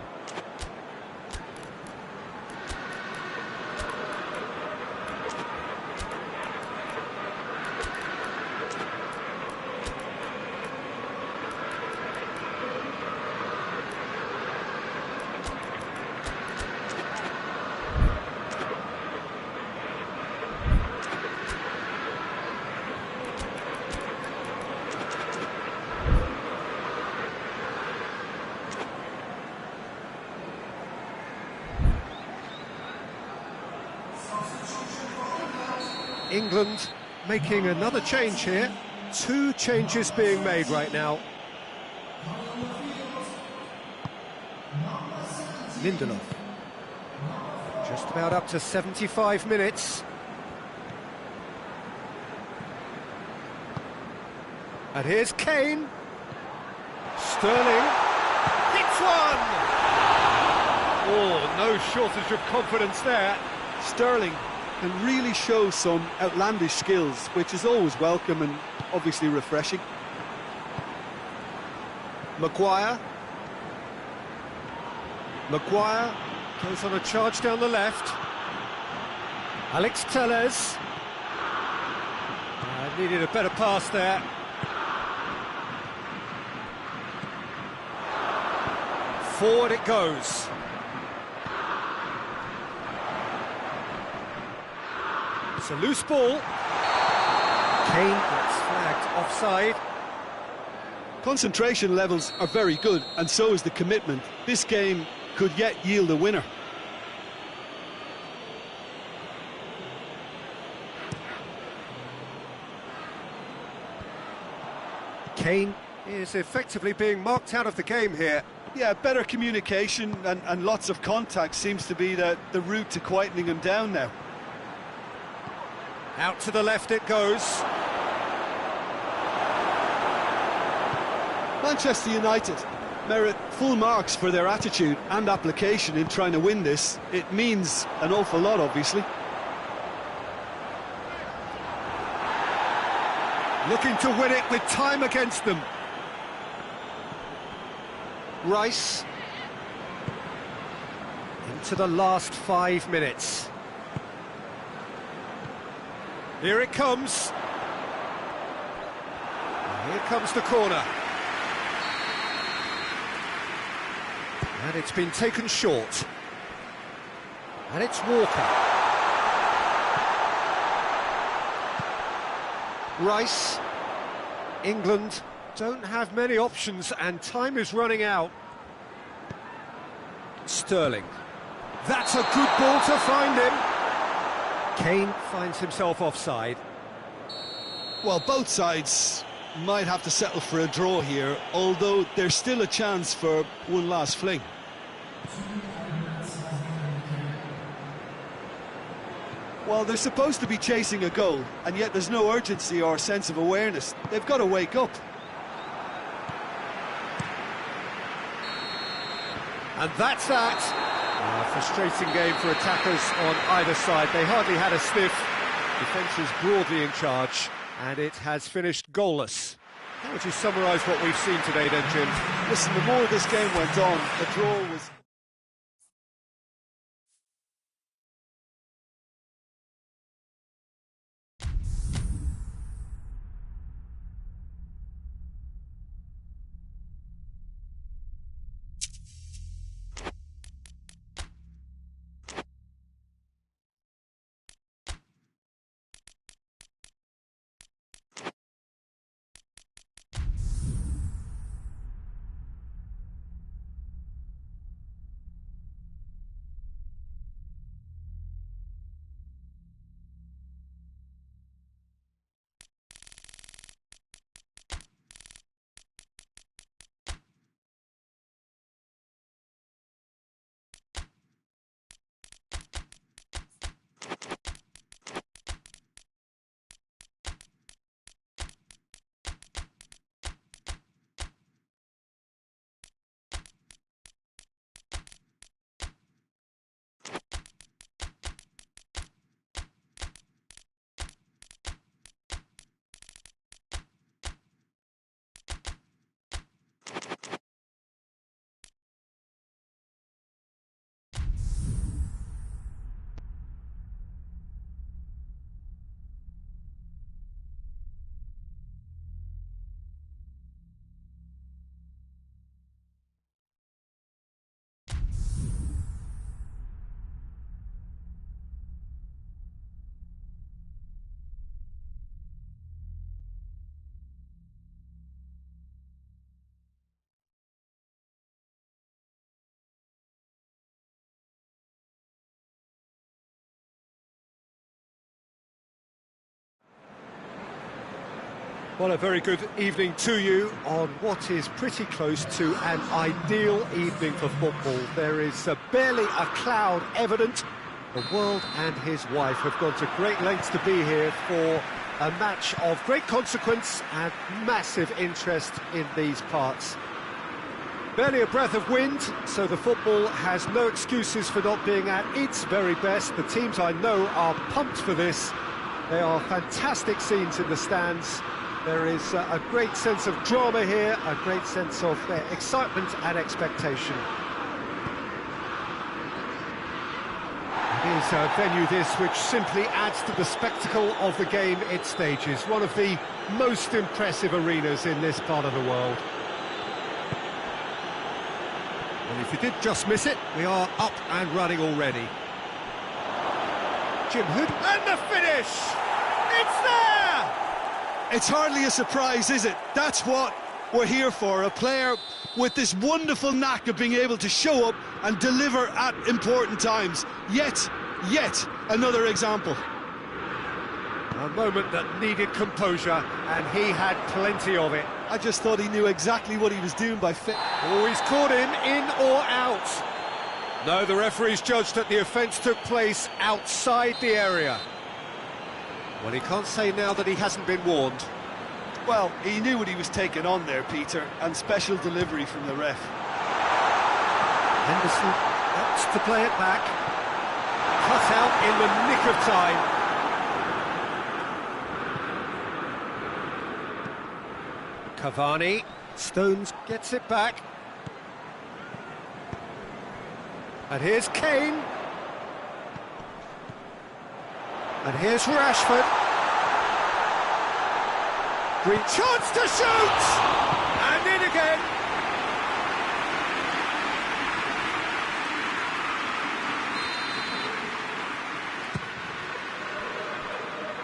England making another change here. Two changes being made right now. Lindelof. Just about up to 75 minutes. And here's Kane. Sterling hits one! Oh, no shortage of confidence there. Sterling can really show some outlandish skills, which is always welcome and obviously refreshing. Maguire Goes on a charge down the left. Alex Telles. Needed a better pass there. Forward it goes. It's a loose ball. Kane gets flagged offside. Concentration levels are very good, and so is the commitment. This game could yet yield a winner. Kane is effectively being marked out of the game here. Yeah, better communication and lots of contact seems to be the route to quietening him down now. Out to the left it goes. Manchester United merit full marks for their attitude and application in trying to win this. It means an awful lot, obviously. Looking to win it with time against them. Rice. Into the last 5 minutes. Here it comes. Here comes the corner. And it's been taken short. And it's Walker. Rice. England don't have many options and time is running out. Sterling. That's a good ball to find him. Kane finds himself offside. Well, both sides might have to settle for a draw here, although there's still a chance for one last fling. Well, they're supposed to be chasing a goal, and yet there's no urgency or sense of awareness. They've got to wake up. And that's that. A frustrating game for attackers on either side. They hardly had a sniff. Defence is broadly in charge, and it has finished goalless. How would you summarise what we've seen today then, Jim? Listen, the more this game went on, the draw was... Well, a very good evening to you on what is pretty close to an ideal evening for football. There is barely a cloud evident. The world and his wife have gone to great lengths to be here for a match of great consequence and massive interest in these parts. Barely a breath of wind, so the football has no excuses for not being at its very best. The teams I know are pumped for this. They are fantastic scenes in the stands. There is a great sense of drama here, a great sense of excitement and expectation. It is a venue this which simply adds to the spectacle of the game it stages. One of the most impressive arenas in this part of the world. And if you did just miss it, we are up and running already. Jim Hood, and the finish! It's there! It's hardly a surprise, is it? That's what we're here for, a player with this wonderful knack of being able to show up and deliver at important times. Yet another example. A moment that needed composure, and he had plenty of it. I just thought he knew exactly what he was doing by fit. Oh, he's caught him, in or out. No, the referee's judged that the offence took place outside the area. Well, he can't say now that he hasn't been warned. Well, he knew what he was taking on there, Peter, and special delivery from the ref. Henderson opts to play it back. Cut out in the nick of time. Cavani, Stones gets it back. And here's Kane. And here's Rashford. Green chance to shoot! And in again.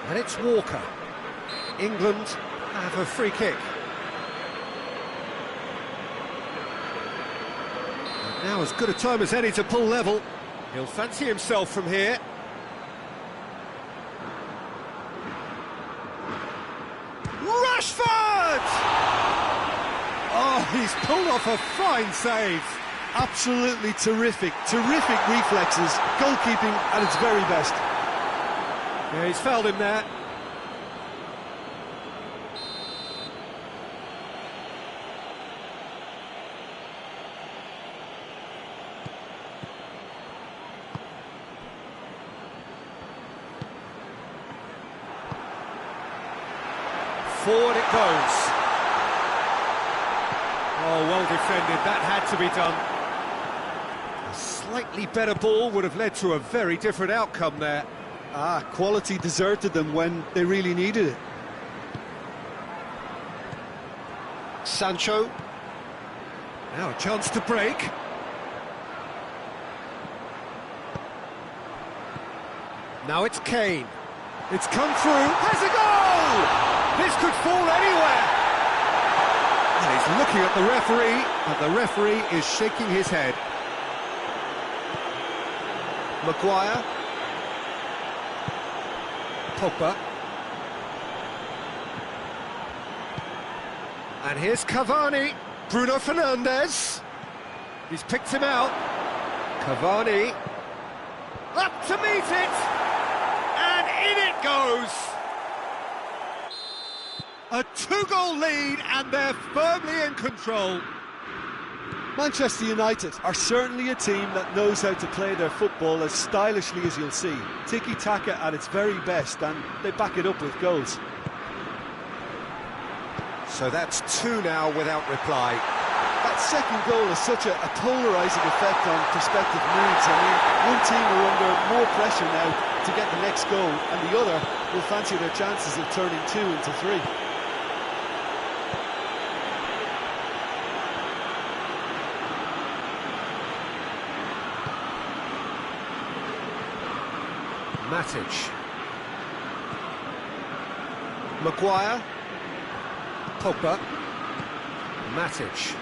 And it's Walker. England have a free kick. And now as good a time as any to pull level. He'll fancy himself from here. Rashford! Oh, he's pulled off a fine save. Absolutely terrific reflexes, goalkeeping at its very best. Yeah, he's fouled him there. Forward it goes. Oh, well defended, that had to be done. A slightly better ball would have led to a very different outcome there. Quality deserted them when they really needed it. Sancho. Now a chance to break. Now it's Kane. It's come through. Has a goal! This could fall anywhere. And he's looking at the referee, and the referee is shaking his head. Maguire. Pogba. And here's Cavani. Bruno Fernandes. He's picked him out. Cavani. Up to meet it. And in it goes. A two-goal lead, and they're firmly in control. Manchester United are certainly a team that knows how to play their football as stylishly as you'll see. Tiki-taka at its very best, and they back it up with goals. So that's two now without reply. That second goal has such a polarising effect on prospective moods. I mean, one team are under more pressure now to get the next goal, and the other will fancy their chances of turning 2 into 3. Matic. Maguire. Pogba. Matic.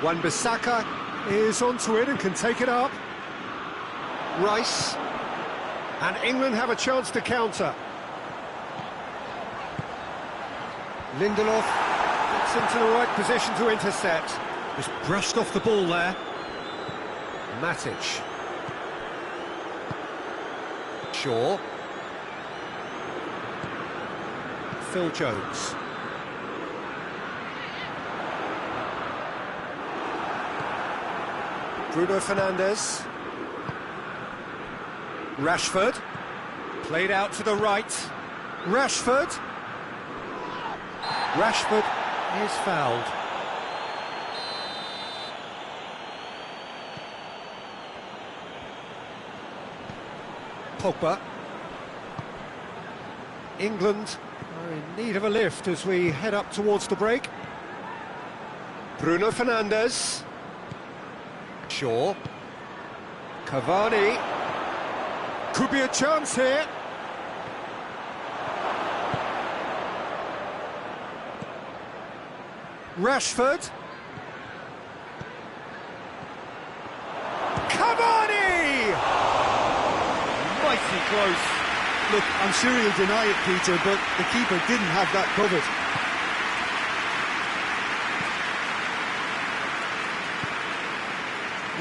Wan-Bissaka is onto it and can take it up. Rice. And England have a chance to counter. Lindelof gets into the right position to intercept. Just brushed off the ball there. Matic. Shaw. Phil Jones. Bruno Fernandes. Rashford. Played out to the right. Rashford. Rashford is fouled. Pogba. England are in need of a lift as we head up towards the break. Bruno Fernandes. Shaw. Cavani. Could be a chance here. Rashford. Cavani! Mighty close. Look, I'm sure he'll deny it, Peter, but the keeper didn't have that covered.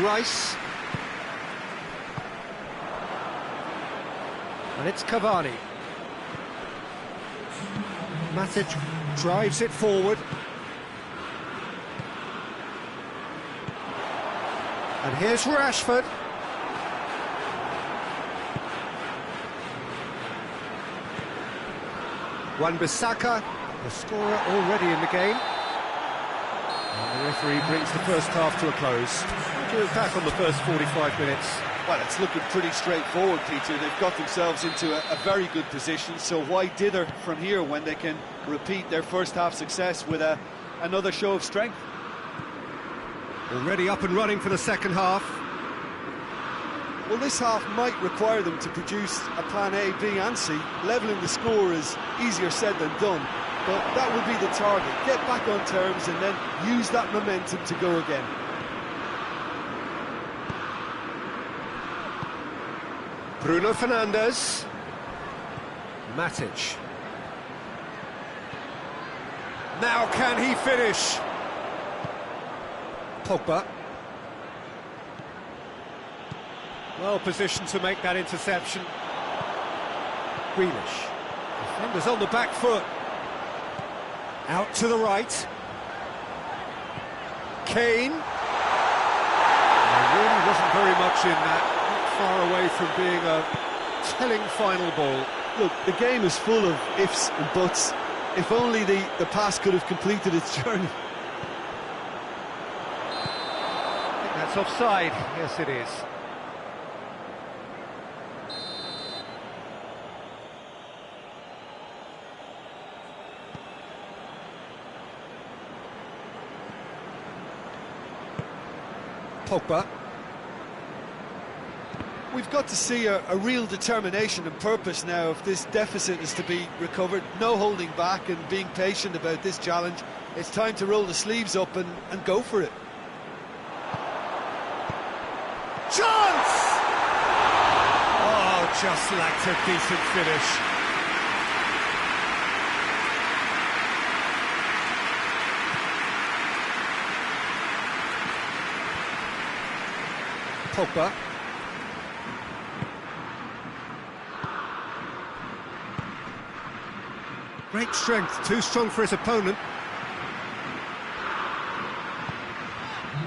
Rice. And it's Cavani. Matic drives it forward. And here's Rashford. Wan-Bissaka, the scorer already in the game. And the referee brings the first half to a close. To attack on the first 45 minutes. Well, it's looking pretty straightforward, Peter. They've got themselves into a very good position, so why dither from here when they can repeat their first half success with another show of strength? Already up and running for the second half. Well, this half might require them to produce a plan A, B and C. Levelling the score is easier said than done, but that would be the target. Get back on terms and then use that momentum to go again. Bruno Fernandes. Matic. Now can he finish? Pogba. Well positioned to make that interception. Grealish. Defenders on the back foot. Out to the right. Kane. There really wasn't very much in that. Not far away from being a telling final ball. Look, the game is full of ifs and buts. If only the pass could have completed its journey. I think that's offside. Yes, it is. Pogba. We've got to see a real determination and purpose now if this deficit is to be recovered. No holding back and being patient about this challenge. It's time to roll the sleeves up and go for it. Chance! Oh, just lacked a decent finish. Pogba. Great strength, too strong for his opponent.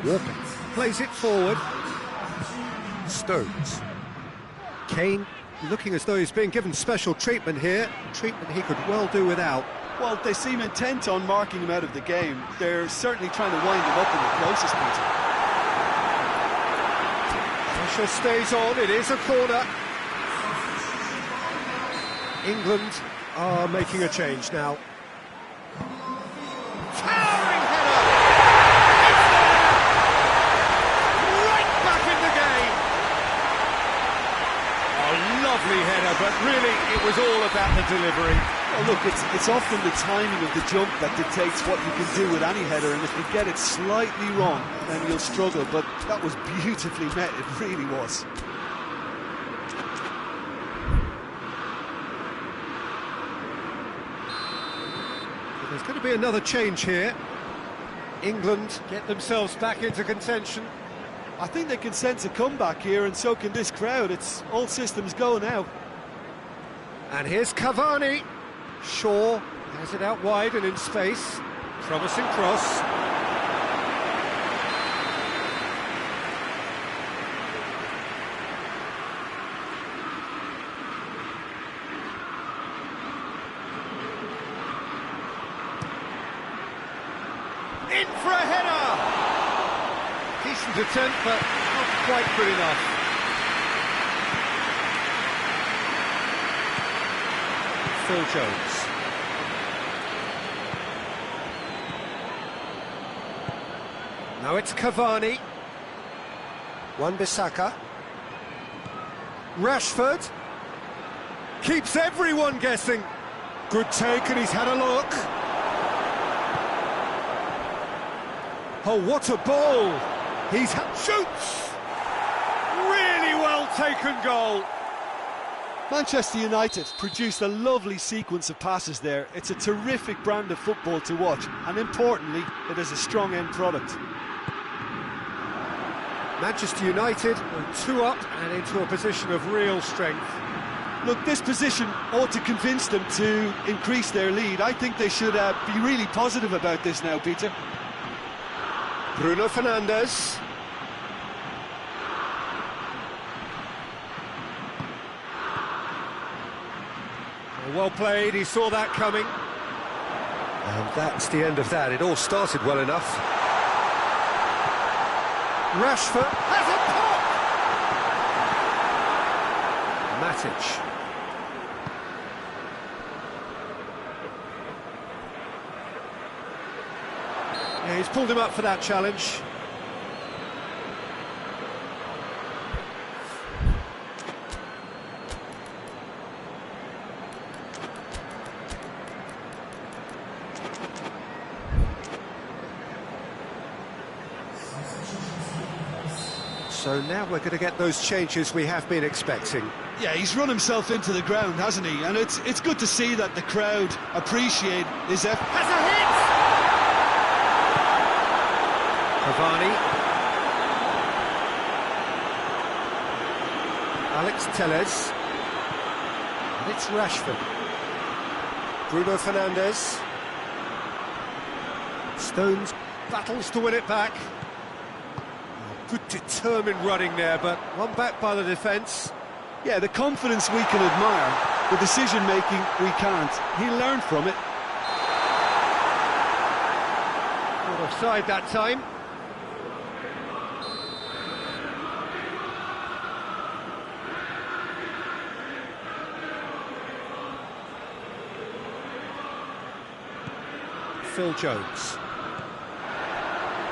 Walker plays it forward. Stones. Kane looking as though he's being given special treatment here. Treatment he could well do without. Well, they seem intent on marking him out of the game. They're certainly trying to wind him up in the closest point. Pressure stays on, it is a corner. England are making a change now. Towering header! Right back in the game! A lovely header, but really it was all about the delivery. Well, look, it's often the timing of the jump that dictates what you can do with any header, and if you get it slightly wrong, then you'll struggle, but that was beautifully met, it really was. There's going to be another change here. England get themselves back into contention. I think they can sense a comeback here, and so can this crowd. It's all systems go now. And here's Cavani. Shaw Has it out wide and in space. Promising cross. In for a header! Decent attempt, but not quite good enough. Phil Jones. Now it's Cavani. Wan-Bissaka. Rashford. Keeps everyone guessing. Good take, and he's had a look. Oh, what a ball! Shoots! Really well taken goal. Manchester United produced a lovely sequence of passes there. It's a terrific brand of football to watch, and importantly, it is a strong end product. Manchester United are 2 up and into a position of real strength. Look, this position ought to convince them to increase their lead. I think they should be really positive about this now, Peter. Bruno Fernandes. Well played, he saw that coming. And that's the end of that. It all started well enough. Rashford has a pop! Matic. Yeah, he's pulled him up for that challenge. So now we're going to get those changes we have been expecting. Yeah, he's run himself into the ground, hasn't he? And it's good to see that the crowd appreciate his effort. Has a hit! Cavani. Alex Telles. And it's Rashford. Bruno Fernandes. Stones battles to win it back. Good determined running there, but one back by the defence. Yeah, the confidence we can admire, the decision-making we can't. He learned from it. Not offside that time. Phil Jones.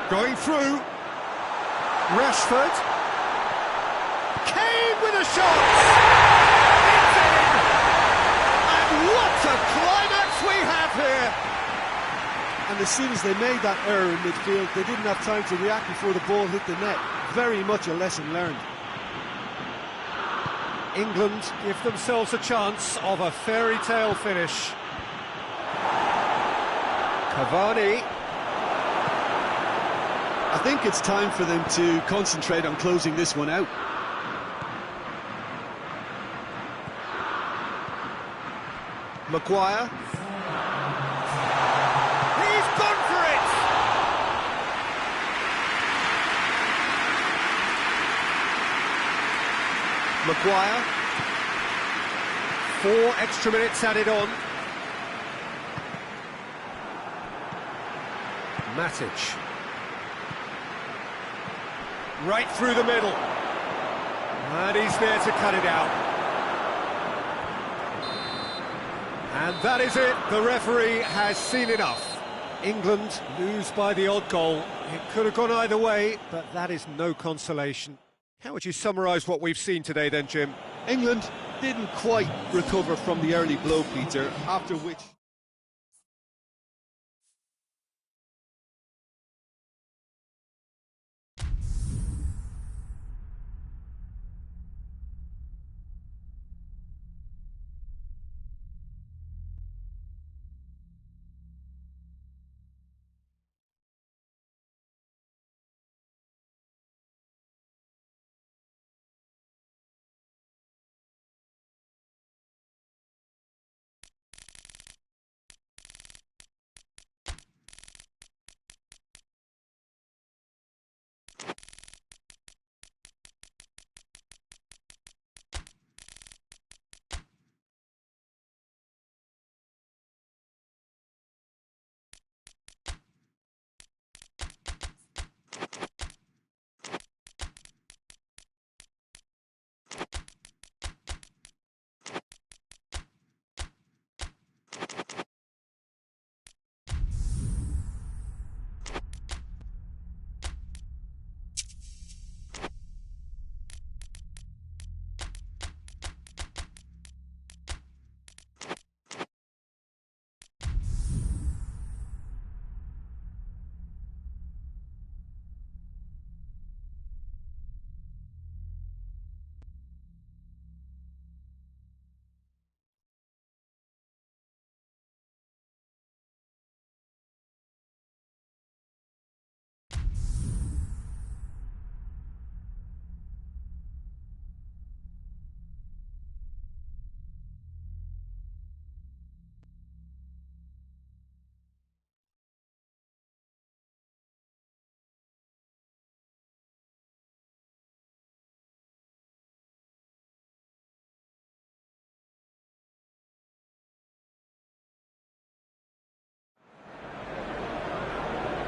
Going through. Rashford. Kane with a shot! It's in! And what a climax we have here! And as soon as they made that error in midfield, they didn't have time to react before the ball hit the net. Very much a lesson learned. England give themselves a chance of a fairy tale finish. Cavani. I think it's time for them to concentrate on closing this one out. Maguire. He's gone for it! Maguire. 4 extra minutes added on. Matic. Right through the middle. And he's there to cut it out. And that is it. The referee has seen enough. England lose by the odd goal. It could have gone either way, but that is no consolation. How would you summarise what we've seen today then, Jim? England didn't quite recover from the early blow, Peter, after which...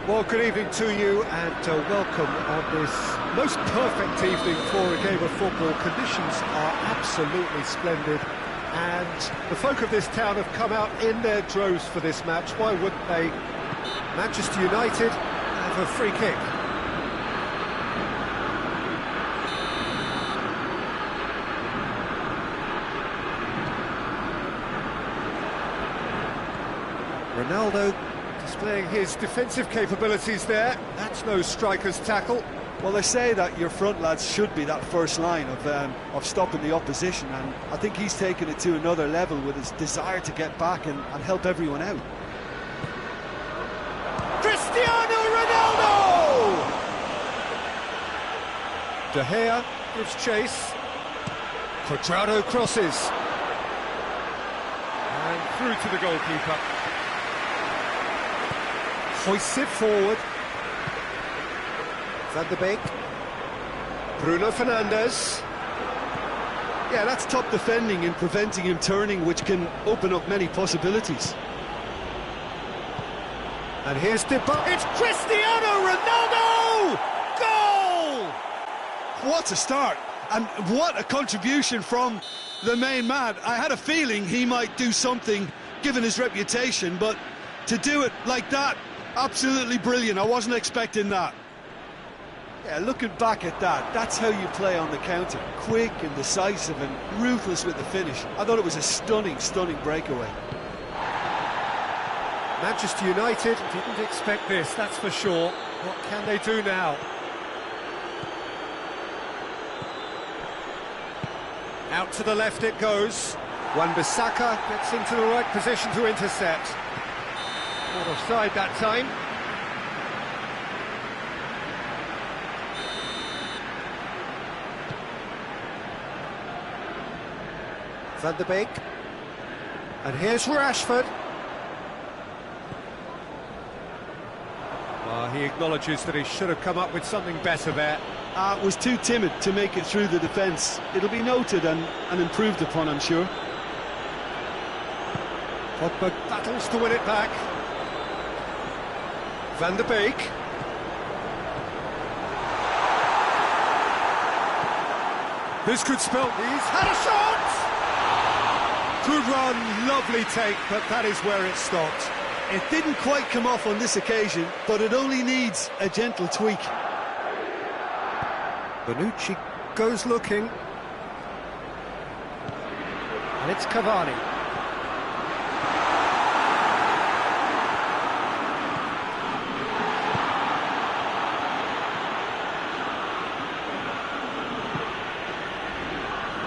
Well, good evening to you and welcome on this most perfect evening for a game of football. Conditions are absolutely splendid and the folk of this town have come out in their droves for this match. Why wouldn't they? Manchester United have a free kick. Ronaldo displaying his defensive capabilities there. That's no striker's tackle. Well, they say that your front lads should be that first line of stopping the opposition, and I think he's taken it to another level with his desire to get back and help everyone out. Cristiano Ronaldo! De Gea gives chase. Cuadrado crosses. And through to the goalkeeper. Hoists it forward. Van der Beek. Bruno Fernandes. Yeah, that's top defending and preventing him turning, which can open up many possibilities. And here's Dybala. It's Cristiano Ronaldo! Goal! What a start, and what a contribution from the main man. I had a feeling he might do something, given his reputation, but to do it like that, absolutely brilliant. I wasn't expecting that. Yeah, looking back at that, that's how you play on the counter. Quick and decisive and ruthless with the finish. I thought it was a stunning, stunning breakaway. Manchester United didn't expect this, that's for sure. What can they do now? Out to the left it goes. Wan-Bissaka gets into the right position to intercept. Not offside that time. Van der Beek. And here's Rashford. Well, he acknowledges that he should have come up with something better there. Was too timid to make it through the defence. It'll be noted and improved upon, I'm sure. Pogba battles to win it back. Van der Beek. This could spell. He's had a shot! Good run, lovely take, but that is where it stopped. It didn't quite come off on this occasion, but it only needs a gentle tweak. Bonucci goes looking. And it's Cavani.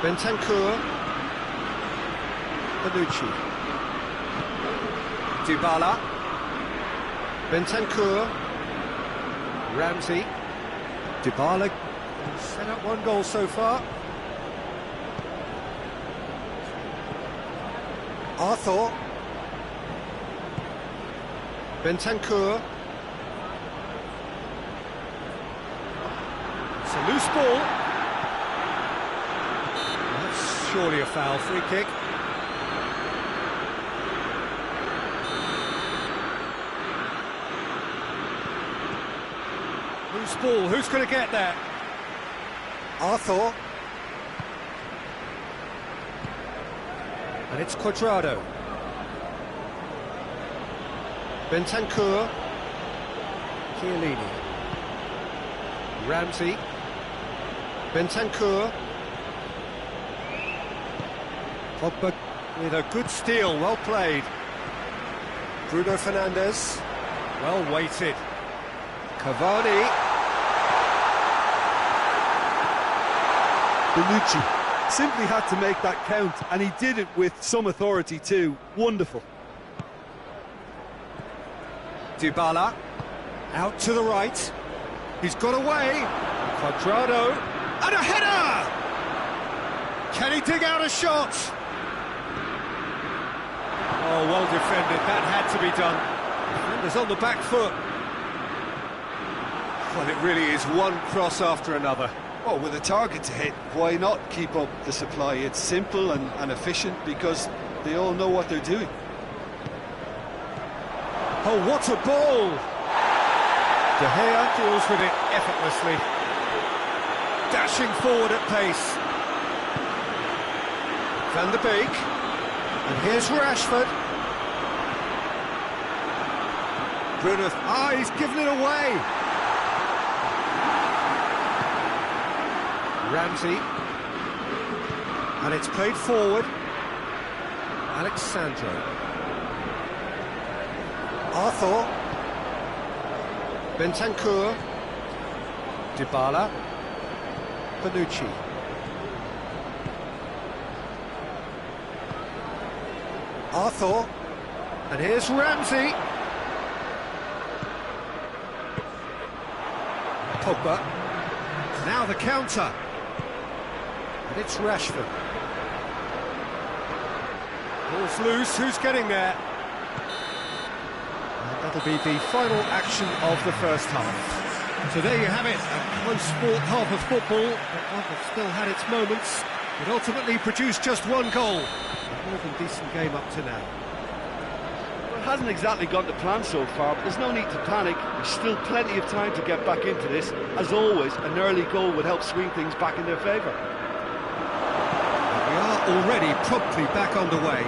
Bentancur. Bonucci. Dybala. Bentancur. Ramsey. Dybala set up one goal so far. Arthur. Bentancur. It's a loose ball. That's surely a foul. Free kick. Loose ball, who's going to get that? Arthur. And it's Cuadrado. Bentancur. Chiellini. Ramsey. Bentancur. Pogba with a good steal, well played. Bruno Fernandes. Well weighted. Cavani. Bonucci simply had to make that count, and he did it with some authority too. Wonderful. Dybala, out to the right. He's got away. Cuadrado, and a header! Can he dig out a shot? Oh, well defended. That had to be done. Defender's on the back foot. Well, it really is one cross after another. Well, with a target to hit, why not keep up the supply? It's simple and efficient because they all know what they're doing. Oh, what a ball! De Gea deals with it effortlessly. Dashing forward at pace. Van der Beek. And here's Rashford. Bruno. Ah, he's given it away. Ramsey. And it's played forward. Alexandro. Arthur. Bentancur. Dybala. Bonucci. Arthur. And here's Ramsey. Pogba. Now the counter. And it's Rashford. Ball's loose, who's getting there? And that'll be the final action of the first half. So there you have it, a close-fought half of football, but one that still had its moments. It ultimately produced just one goal. A more than decent game up to now. Well, it hasn't exactly gone to plan so far, but there's no need to panic. There's still plenty of time to get back into this. As always, an early goal would help swing things back in their favour. We are already promptly back underway.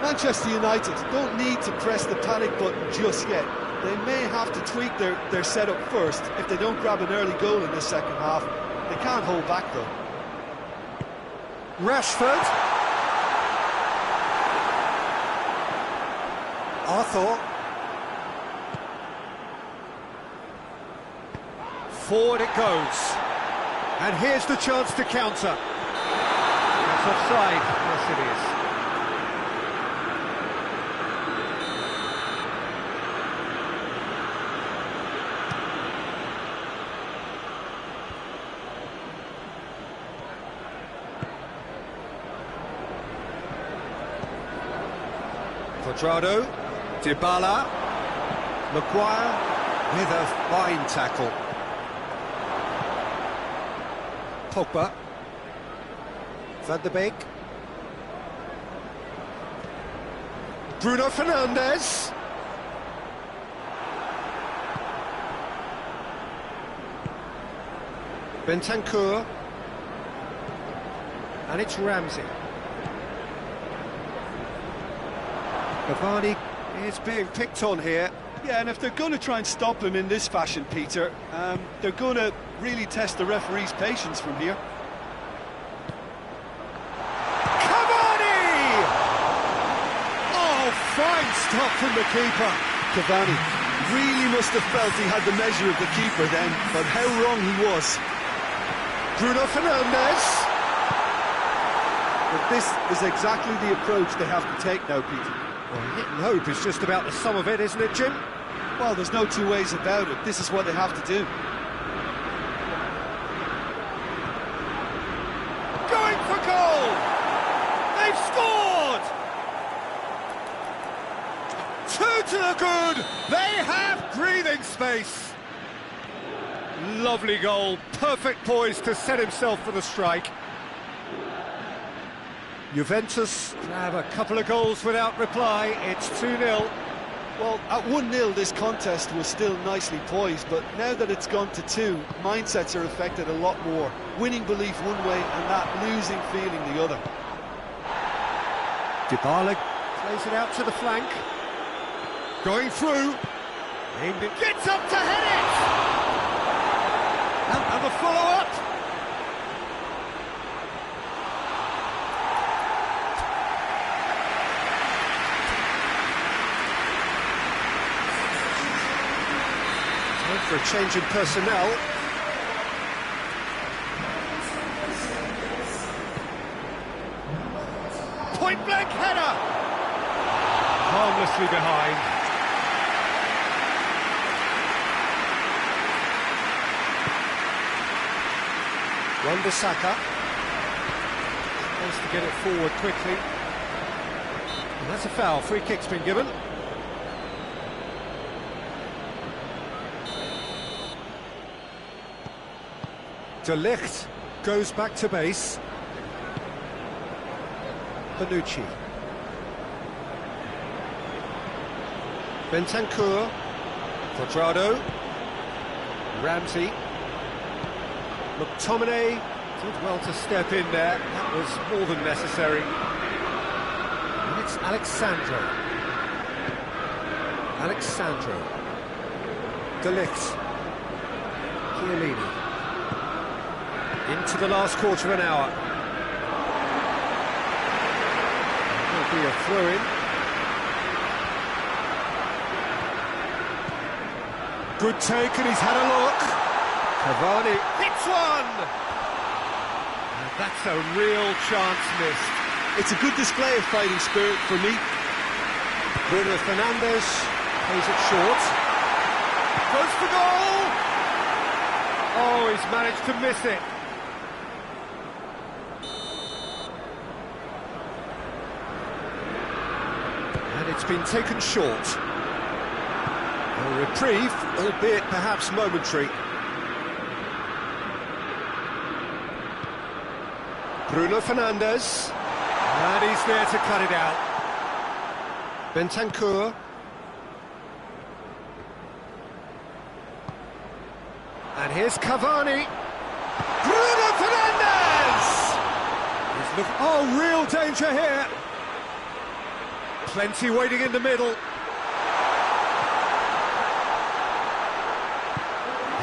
Manchester United don't need to press the panic button just yet. They may have to tweak their setup first if they don't grab an early goal in this second half. They can't hold back though. Rashford. Arthur. Forward it goes. And here's the chance to counter. That's offside. Yes, it is. Quadrado, Dybala, Maguire with a fine tackle. Pogba, Van der Beek, Bruno Fernandes. Bentancur, and it's Ramsey. Cavani is being picked on here. Yeah, and if they're going to try and stop him in this fashion, Peter, they're going to really test the referee's patience from here. Cavani! Oh, fine stop from the keeper. Cavani really must have felt he had the measure of the keeper then, but how wrong he was. Bruno Fernandes. But this is exactly the approach they have to take now, Peter. Well, hit and hope is just about the sum of it, isn't it, Jim? Well, there's no two ways about it. This is what they have to do. Going for goal! They've scored! Two to the good! They have breathing space! Lovely goal, perfect poise to set himself for the strike. Juventus have a couple of goals without reply. It's 2-0. Well, at 1-0 this contest was still nicely poised, but now that it's gone to 2, mindsets are affected a lot more. Winning belief one way and that losing feeling the other. Dybala plays it out to the flank. Going through. Aimed it. Gets up to head it! And the follow-up. For a change in personnel. Point-blank header! Harmlessly behind. Wan-Bissaka wants to get it forward quickly. And that's a foul. Free kick's been given. De Ligt goes back to base. Bonucci. Bentancur. Quadrado. Ramsey. McTominay did well to step in there. That was more than necessary. And it's Alexandro. De Ligt. Chiellini. Into the last quarter of an hour. There'll be a throw-in. Good take, and he's had a look. Cavani hits one! And that's a real chance missed. It's a good display of fighting spirit for me. Bruno Fernandes plays it short. Goes for goal! Oh, he's managed to miss it. And it's been taken short. A reprieve, albeit perhaps momentary. Bruno Fernandes. And he's there to cut it out. Bentancur. And here's Cavani. Bruno Fernandes! Oh, real danger here. Plenty waiting in the middle.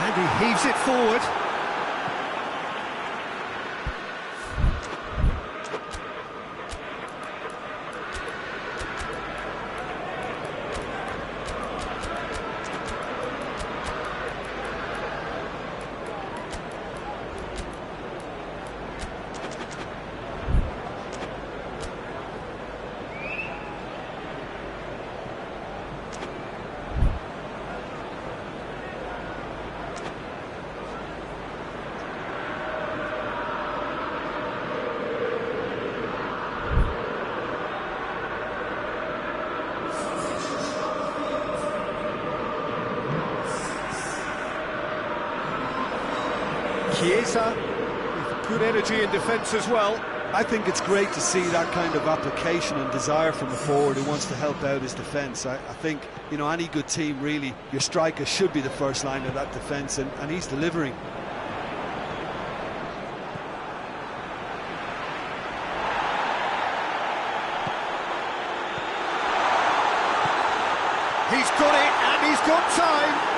And he heaves it forward. Chiesa, with good energy in defence as well. I think it's great to see that kind of application and desire from a forward who wants to help out his defence. I think, you know, any good team, really, your striker should be the first line of that defence, and he's delivering. He's got it, and he's got time.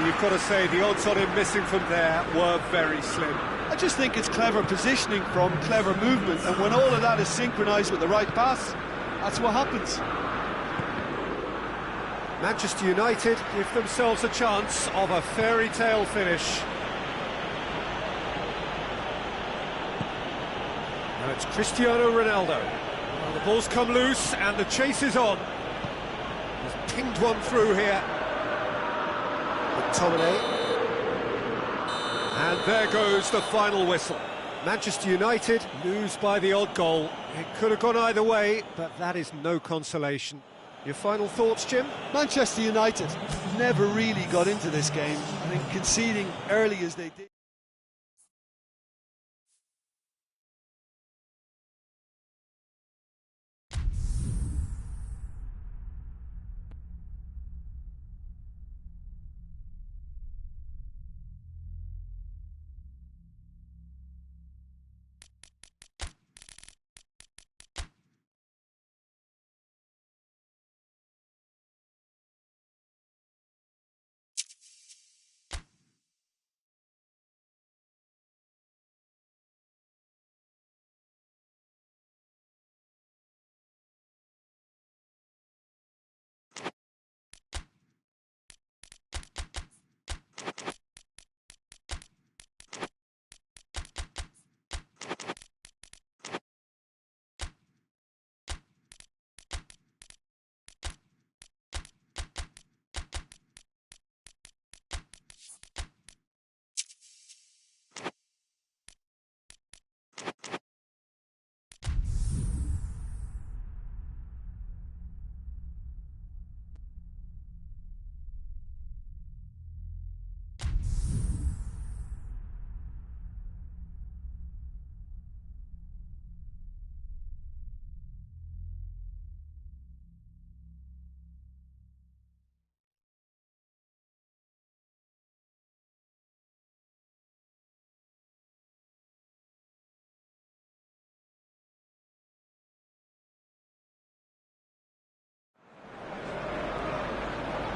You've got to say the odds on him missing from there were very slim. I just think it's clever positioning from clever movement, and when all of that is synchronised with the right pass, that's what happens. Manchester United give themselves a chance of a fairy tale finish. Now it's Cristiano Ronaldo. Well, the ball's come loose and the chase is on. He's pinged one through here. McTominay. And there goes the final whistle. Manchester United lose by the odd goal. It could have gone either way, but that is no consolation. Your final thoughts, Jim? Manchester United never really got into this game. I think conceding early as they did.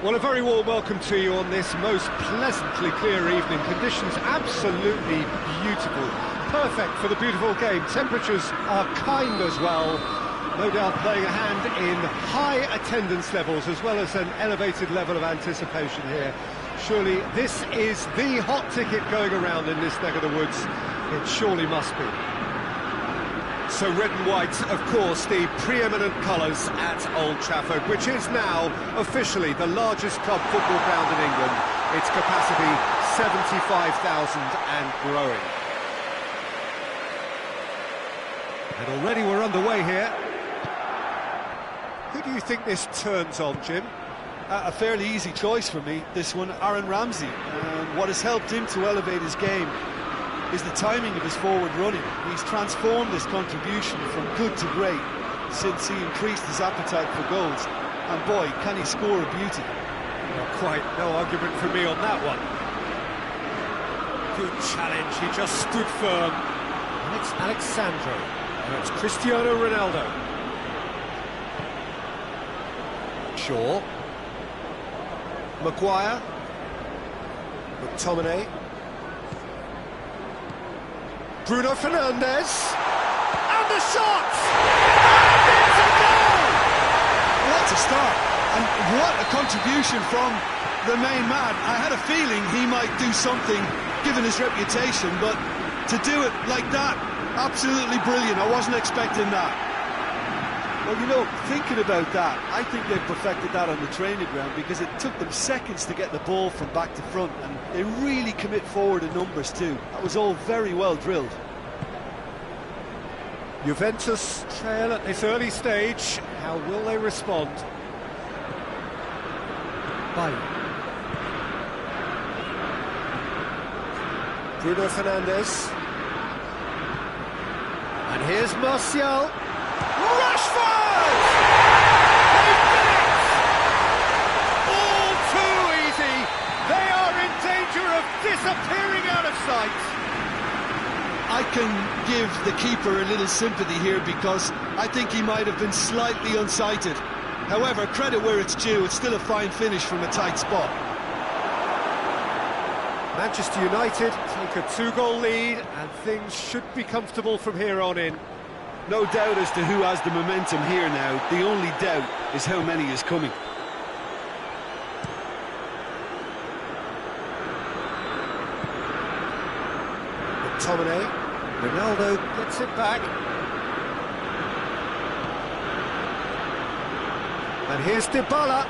Well, a very warm welcome to you on this most pleasantly clear evening. Conditions absolutely beautiful. Perfect for the beautiful game. Temperatures are kind as well. No doubt playing a hand in high attendance levels as well as an elevated level of anticipation here. Surely this is the hot ticket going around in this neck of the woods. It surely must be. So red and white, of course, the preeminent colours at Old Trafford, which is now officially the largest club football ground in England. Its capacity 75,000 and growing. And already we're underway here. Who do you think this turns on, Jim? A fairly easy choice for me, this one, Aaron Ramsey. What has helped him to elevate his game is the timing of his forward running. He's transformed his contribution from good to great since he increased his appetite for goals. And boy, can he score a beauty. Not quite, no argument for me on that one. Good challenge, he just stood firm. And it's Alexandro, and it's Cristiano Ronaldo. Shaw. Maguire. McTominay. Bruno Fernandes. And the shot! And it's a goal! What a start, and what a contribution from the main man. I had a feeling he might do something, given his reputation, but to do it like that, absolutely brilliant. I wasn't expecting that. Well, you know, thinking about that, I think they've perfected that on the training ground because it took them seconds to get the ball from back to front, and they really commit forward in numbers too. That was all very well drilled. Juventus trail at this early stage. How will they respond? Bye. Bruno Fernandes. And here's Martial. Rashford! They've done it! All too easy. They are in danger of disappearing out of sight. I can give the keeper a little sympathy here because I think he might have been slightly unsighted. However, credit where it's due, it's still a fine finish from a tight spot. Manchester United take a 2-goal lead and things should be comfortable from here on in. No doubt as to who has the momentum here now. The only doubt is how many is coming. McTominay. Ronaldo gets it back. And here's Dybala.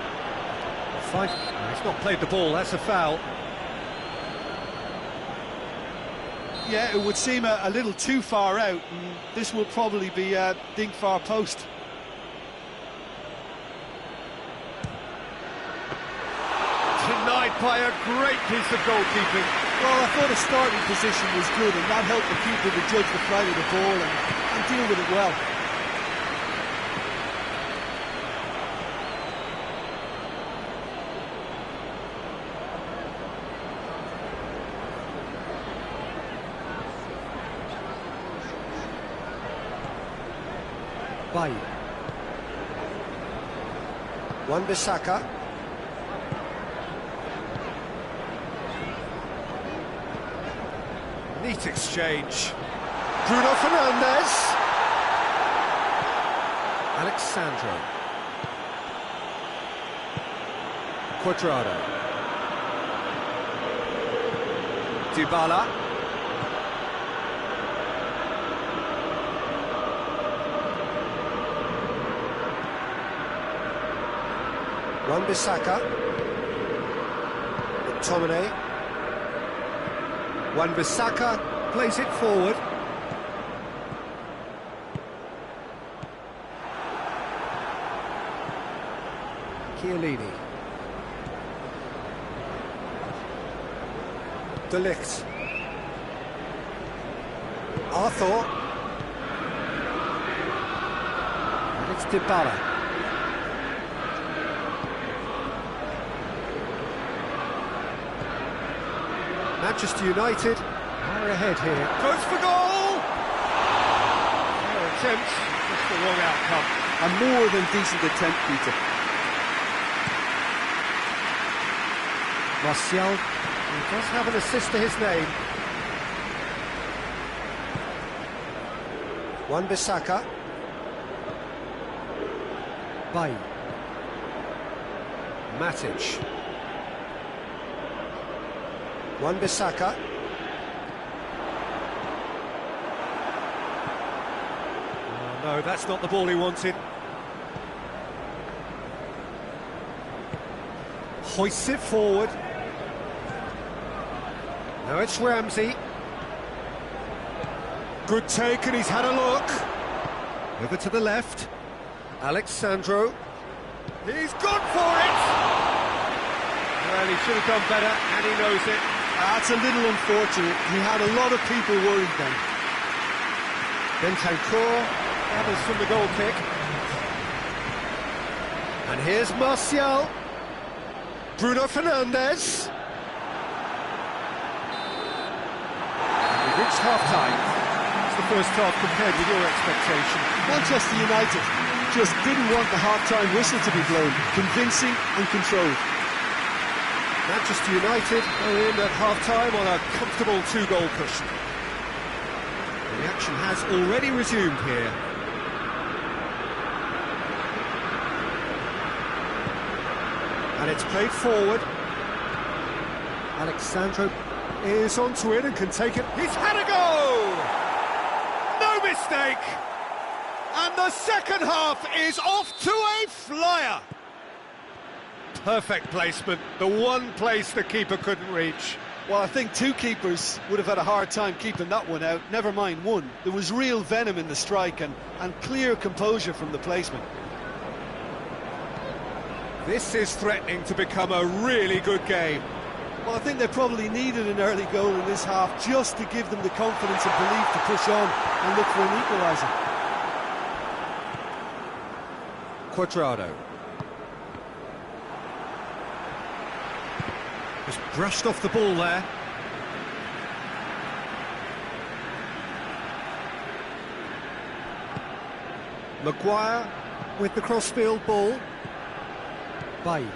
Fine. He's not played the ball, that's a foul. Yeah, it would seem a little too far out, and this will probably be a dink far post. Denied by a great piece of goalkeeping. Well, I thought the starting position was good, and that helped the keeper to judge the flight of the ball and deal with it well. Bye. Wan-Bissaka. Neat exchange. Bruno Fernandes. Alexandro. Quadrado. Dybala. Wan-Bissaka. McTominay. Wan-Bissaka plays it forward. Chiellini. De Ligt. Arthur. And it's Dybala. Manchester United are ahead here. Goes for goal! Fair attempt, just the wrong outcome. A more than decent attempt, Peter. Martial, he does have an assist to his name. Wan-Bissaka. Bailly. Matic. Wan-Bissaka. Oh, no, that's not the ball he wanted. Hoists it forward. Now it's Ramsey. Good take, and he's had a look. Over to the left. Alexandro. He's gone for it! Well, he should have done better, and he knows it. That's a little unfortunate. He had a lot of people worried then. Bentancur gathers from the goal kick. And here's Martial. Bruno Fernandes. We've reached half-time. It's the first half compared with your expectation. Manchester United just didn't want the half-time whistle to be blown. Convincing and controlled. Manchester United are in at half-time on a comfortable two-goal cushion. The action has already resumed here. And it's played forward. Alexandro is onto it and can take it. He's had a go! No mistake! And the second half is off to a flyer! Perfect placement, the one place the keeper couldn't reach. Well, I think two keepers would have had a hard time keeping that one out, never mind one. There was real venom in the strike and clear composure from the placement. This is threatening to become a really good game. Well, I think they probably needed an early goal in this half just to give them the confidence and belief to push on and look for an equaliser. Cuadrado. Just brushed off the ball there. Maguire with the crossfield ball. Bailly.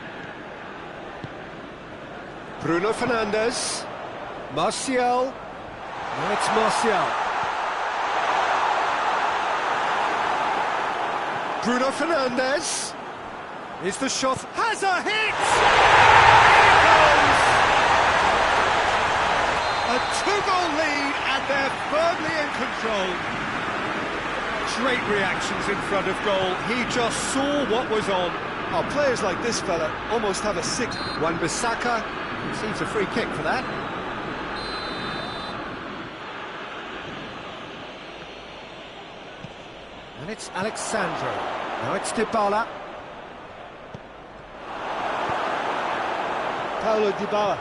Bruno Fernandes. Martial. Now it's Martial. Bruno Fernandes. Is the shot. Has a hit! A two-goal lead, and they're firmly in control. Great reactions in front of goal. He just saw what was on. Oh, players like this fella almost have a six. Wan-Bissaka receives a free kick for that. And it's Alexandro. Now it's Dybala. Paulo Dybala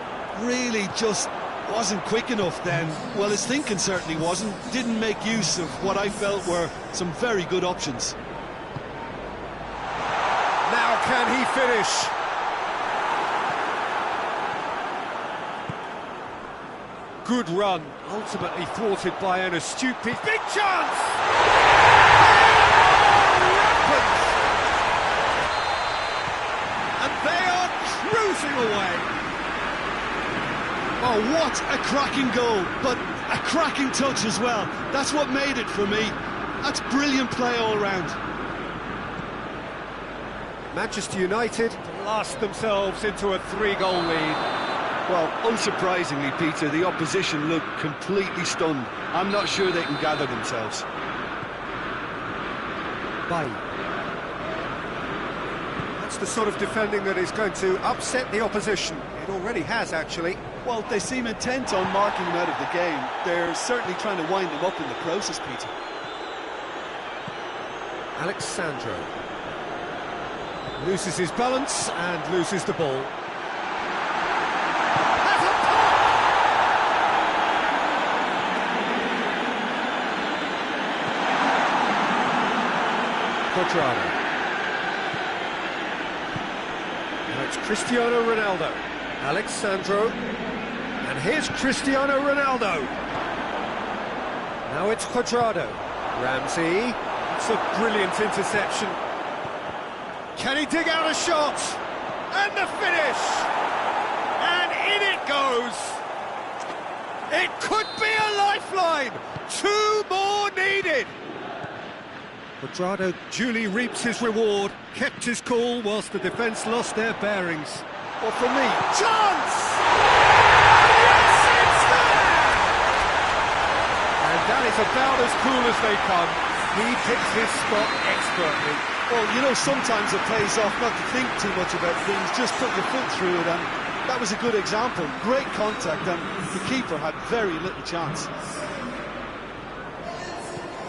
really just wasn't quick enough then. Well, his thinking certainly wasn't. Didn't make use of what I felt were some very good options. Now can he finish? Good run, ultimately thwarted by an astute piece. Big chance! Rampant! And they are cruising away. Oh, what a cracking goal, but a cracking touch as well. That's what made it for me. That's brilliant play all round. Manchester United blast themselves into a three-goal lead. Well, unsurprisingly, Peter, the opposition looked completely stunned. I'm not sure they can gather themselves. Bailly. That's the sort of defending that is going to upset the opposition. It already has, actually. Well, they seem intent on marking him out of the game. They're certainly trying to wind him up in the process, Peter. Alexandro loses his balance and loses the ball. Has a pop! Cuadrado. Now it's Cristiano Ronaldo. Alexandro. And here's Cristiano Ronaldo. Now it's Cuadrado. Ramsey. It's a brilliant interception. Can he dig out a shot? And the finish! An goes. It could be a lifeline. 2 more needed. Quadrado duly reaps his reward, kept his cool whilst the defence lost their bearings. Well, for me, Chance! Yes, it's there! And that is about as cool as they come. He picks his spot expertly. well, you know, sometimes it pays off not to think too much about things, just put your foot through it, and that was a good example. Great contact, and the keeper had very little chance.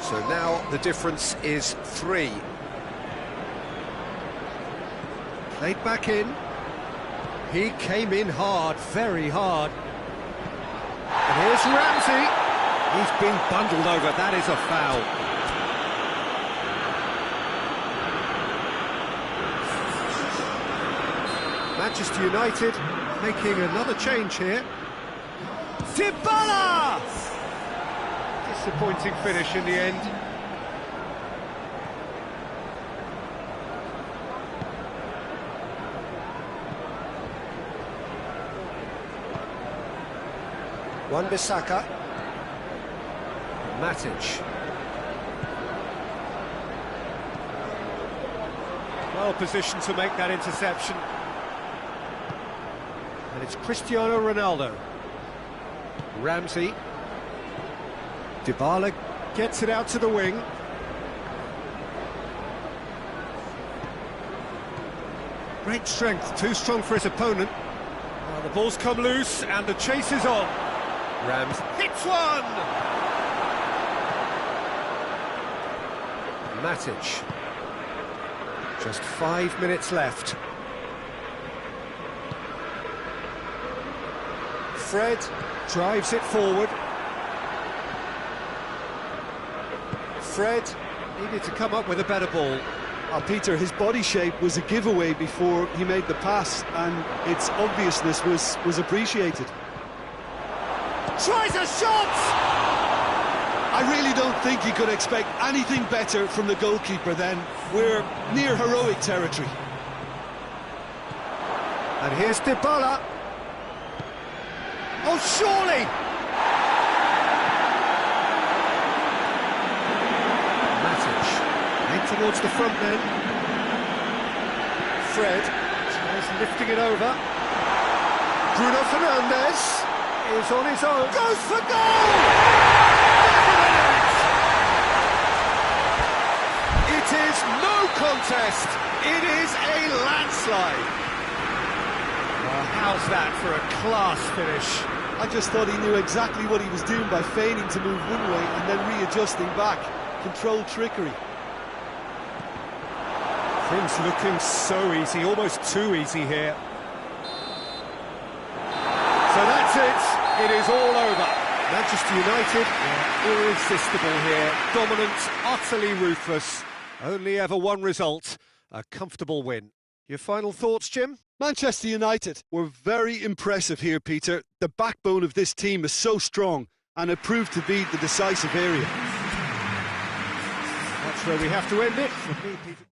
So now the difference is 3. Played back in. He came in hard, very hard. And here's Ramsey. He's been bundled over, that is a foul. Manchester United making another change here. Dybala! Disappointing finish in the end. Wan-Bissaka. Matic. Well positioned to make that interception. And it's Cristiano Ronaldo. Ramsey. Dybala gets it out to the wing. Great strength, too strong for his opponent. Well, the ball's come loose and the chase is on. Rams hits one! Matic. Just 5 minutes left. Fred drives it forward. Fred needed to come up with a better ball. Peter, his body shape was a giveaway before he made the pass, and its obviousness was appreciated. Tries a shot! I really don't think you could expect anything better from the goalkeeper then. We're near heroic territory. And here's Dybala. Oh, surely! Matic, in towards the front then. Fred tries lifting it over. Bruno Fernandes is on his own. Goes for goal! It is no contest. It is a landslide. Well, how's that for a class finish? I just thought he knew exactly what he was doing by feigning to move one way and then readjusting back. Controlled trickery. Things looking so easy, almost too easy here. So that's it. It is all over. Manchester United are irresistible here. Dominant, utterly ruthless. Only ever one result, a comfortable win. Your final thoughts, Jim? Manchester United were very impressive here, Peter. The backbone of this team is so strong, and it proved to be the decisive area. That's where we have to end it. For me, Peter.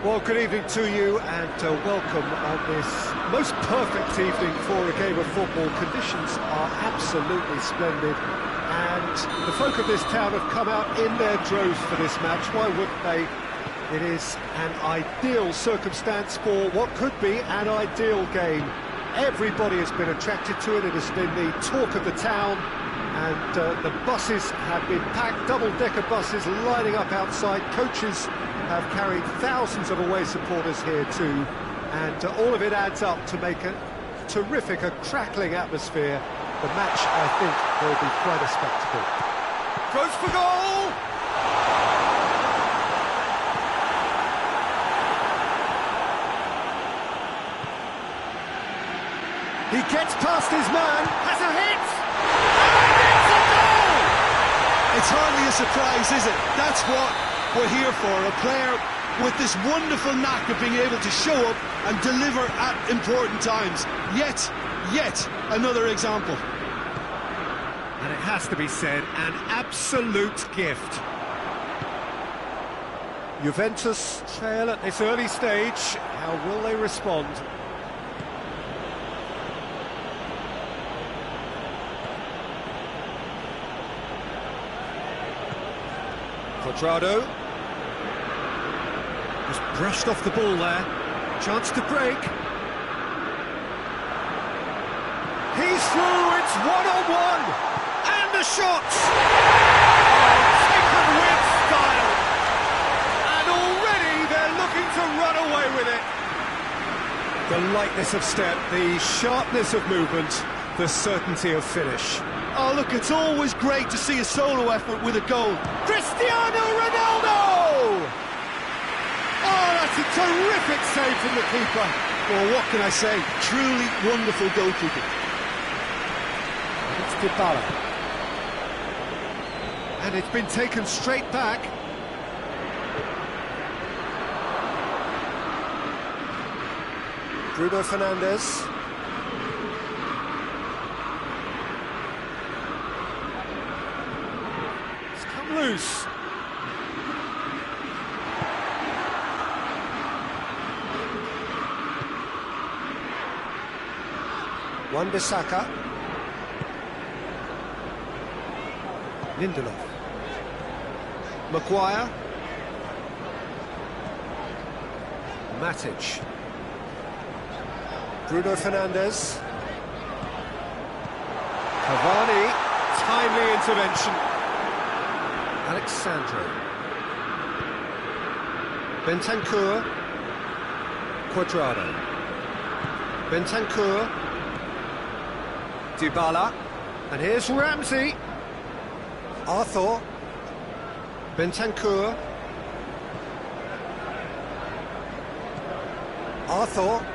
Well, good evening to you and welcome on this most perfect evening for a game of football. Conditions are absolutely splendid and the folk of this town have come out in their droves for this match. Why wouldn't they? It is an ideal circumstance for what could be an ideal game. Everybody has been attracted to it. It has been the talk of the town and the buses have been packed, double-decker buses lining up outside. Coaches have carried thousands of away supporters here too, and all of it adds up to make a terrific, a crackling atmosphere. The match, I think, will be quite a spectacle. Goes for goal! He gets past his man, has a hit! And it's a goal! It's hardly a surprise, is it? That's what we're here for, a player with this wonderful knack of being able to show up and deliver at important times. Yet another example. And it has to be said, an absolute gift. Juventus trail at this early stage. How will they respond? Quadrado. Just brushed off the ball there. Chance to break. He's through, it's one-on-one. And the shots! Oh, taken with style. And already they're looking to run away with it. The lightness of step, the sharpness of movement, the certainty of finish. Oh, look, it's always great to see a solo effort with a goal. Cristiano Ronaldo! Oh, that's a terrific save from the keeper. Well, what can I say? Truly wonderful goalkeeping. It's Dybala. And it's been taken straight back. Bruno Fernandes. It's come loose. Wan-Bissaka. Lindelof. Maguire. Matic. Bruno Fernandes. Cavani. Timely intervention. Alexandro. Bentancur. Quadrado. Bentancur. Dybala. And here's Ramsey. Arthur. Bentancur. Arthur.